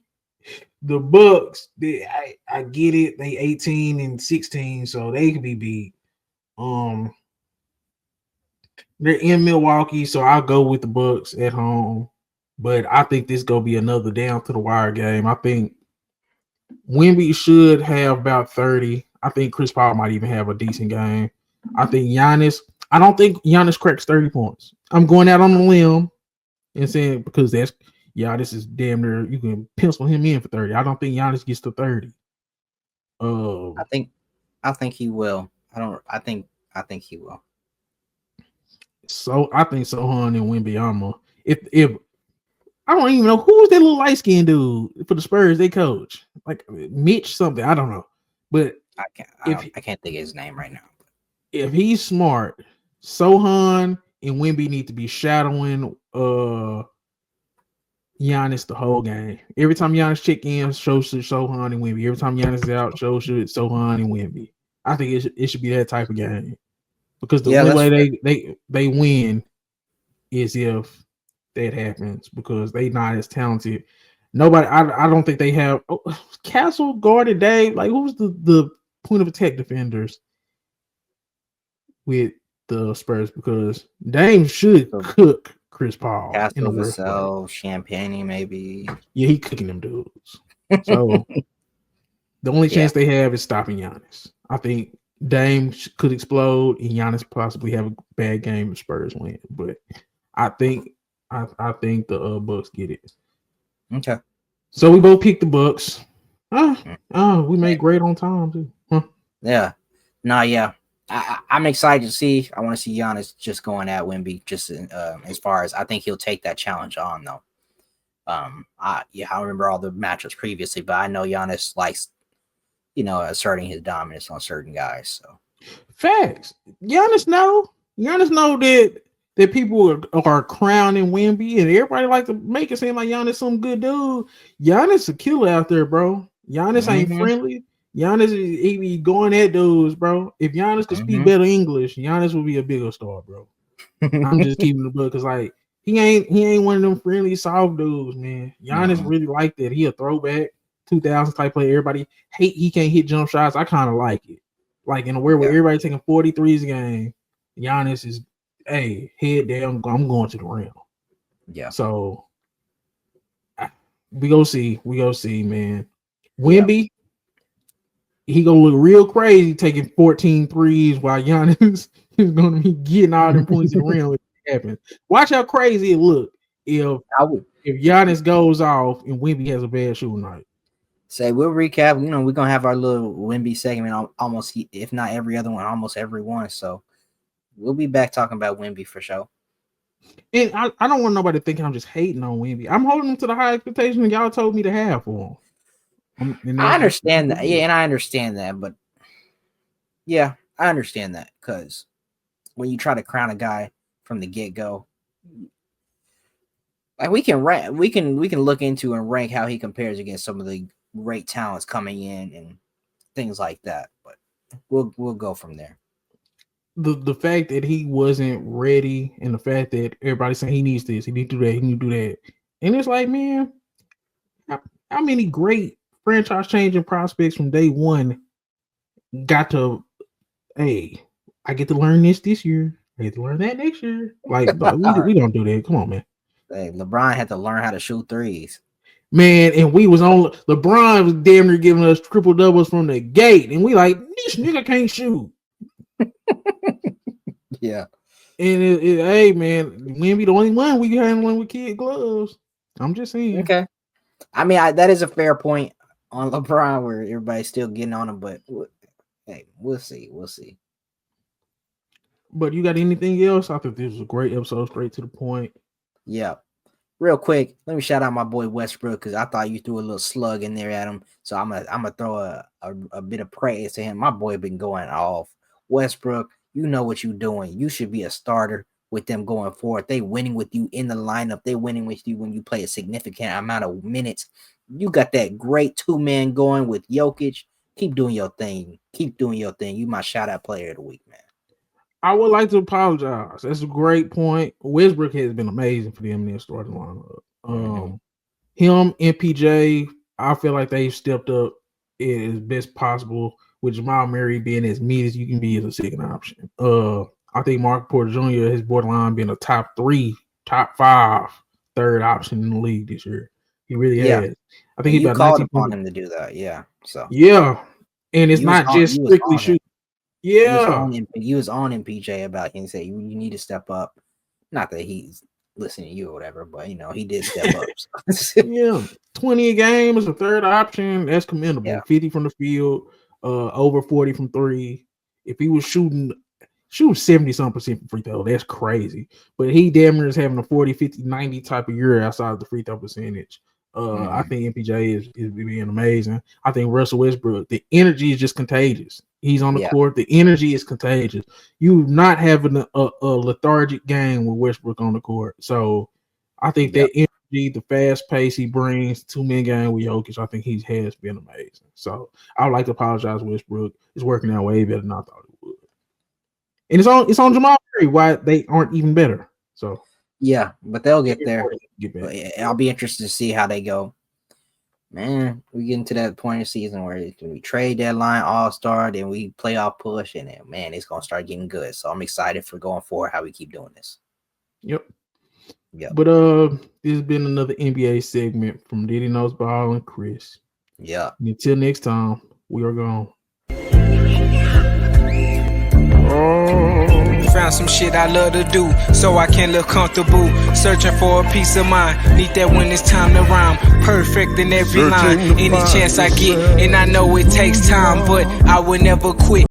the Bucks. I get it. They 18 and 16, so they can be beat. They're in Milwaukee, so I'll go with the Bucks at home. But I think this gonna be another down to the wire game. I think Wemby should have about 30. I think Chris Paul might even have a decent game. I think Giannis, I don't think Giannis cracks 30 points. I'm going out on a limb and saying because this is damn near you can pencil him in for 30. I don't think Giannis gets to 30. I think he will. I think he will. So I think Sohan and Wembyama. If I don't even know who's that little light skinned dude for the Spurs they coach, like Mitch something. I don't know, but I can't think of his name right now. If he's smart, Sohan and Wemby need to be shadowing Giannis the whole game. Every time Giannis check in, show Sohan and Wemby. Every time Giannis is out, show Sohan and Wemby. I think it should be that type of game because the only way they win is if that happens because they not as talented. Nobody, I don't think they have Castle, Gordon, Dave. Like who's the point of attack defenders with the Spurs because Dame should cook Chris Paul in the worst way. Champagne, maybe. Yeah, he cooking them dudes. So the only chance they have is stopping Giannis. I think Dame could explode and Giannis possibly have a bad game if Spurs win. But I think the Bucks get it. Okay. So we both picked the Bucks. We made great on time too. Huh? Yeah. No, yeah. I'm excited to see. I want to see Giannis just going at Wemby. Just as far as I think he'll take that challenge on though. I remember all the matchups previously, but I know Giannis likes, asserting his dominance on certain guys. So facts. Giannis know that people are crowning Wemby, and everybody like to make it seem like Giannis some good dude. Giannis a killer out there, bro. Giannis ain't friendly. Giannis he be going at dudes, bro. If Giannis could speak better English, Giannis would be a bigger star, bro. I'm just keeping the book because like he ain't one of them friendly soft dudes, man. Giannis really like that. He a throwback 2000 type player. Everybody hate he can't hit jump shots. I kind of like it. Like in a world where everybody taking 43s a game, Giannis is head down. I'm going to the rim. Yeah. So we go see, man. Wemby. He gonna look real crazy taking 14 threes while Giannis is gonna be getting all them points in the rim when it happens. Watch how crazy it look if Giannis goes off and Wemby has a bad shooting night. Say we'll recap. We're gonna have our little Wemby segment almost, if not every other one, almost every one. So we'll be back talking about Wemby for sure. And I don't want nobody thinking I'm just hating on Wemby. I'm holding him to the high expectation that y'all told me to have for him. I understand that. Yeah, and I understand that, but yeah, I understand that because when you try to crown a guy from the get-go, like we can look into and rank how he compares against some of the great talents coming in and things like that, but we'll go from there. The fact that he wasn't ready and the fact that everybody's saying he needs this, he need to do that, he need to do that. And it's like, man, how many great franchise changing prospects from day one got to, I get to learn this year. I get to learn that next year. Like, we don't do that. Come on, man. Hey, LeBron had to learn how to shoot threes. Man, and we was on LeBron was damn near giving us triple doubles from the gate, and we like, this nigga can't shoot. Yeah. And hey man, Wemby the only one we handling with kid gloves. I'm just saying. Okay. I mean, that is a fair point on LeBron where everybody's still getting on him, but hey, we'll see. But you got anything else? I think this was a great episode, straight to the point. Yeah. Real quick, let me shout out my boy Westbrook because I thought you threw a little slug in there at him. So I'm gonna throw a bit of praise to him. My boy been going off. Westbrook, you know what you're doing. You should be a starter with them going forward. They winning with you in the lineup. They winning with you when you play a significant amount of minutes. You got that great 2-man going with Jokic. Keep doing your thing. You my shout out player of the week, man. I would like to apologize. That's a great point. Westbrook has been amazing for them in their starting lineup. Him, MPJ, I feel like they've stepped up as best possible with Jamal Murray being as mid as you can be as a second option. I think Mark Porter Jr. has borderline been a top 3, top 5 third option in the league this year. He really has. I think he called upon him to do that. Yeah. So yeah, and it's not just strictly shooting. Yeah. He was on MPJ about him. He said, you need to step up. Not that he's listening to you or whatever, but, you know, he did step up. So. Yeah. 20 a game is a third option. That's commendable. Yeah. 50 from the field, over 40 from three. If he was shooting 70-something from free throw, that's crazy. But he damn near is having a 40, 50, 90 type of year outside of the free throw percentage. I think MPJ is being amazing. I think Russell Westbrook, the energy is just contagious. He's on the court. The energy is contagious. You not having a lethargic game with Westbrook on the court. So I think that energy, the fast pace he brings, 2-man game with Jokic, I think he has been amazing. So I would like to apologize, Westbrook. It's working out way better than I thought it would. And it's on Jamal Murray why they aren't even better. So yeah, but they'll get there. But I'll be interested to see how they go. Man, we get into that point of the season where we trade deadline, all-star, then we playoff push, and then, man, it's going to start getting good. So I'm excited for going forward how we keep doing this. Yep. But this has been another NBA segment from Diddy Knows Ball and Chris. Yeah. And until next time, we are gone. Found some shit I love to do, so I can look comfortable. Searching for a peace of mind, need that when it's time to rhyme. Perfect in every line, any chance I get, and I know it takes time, but I will never quit.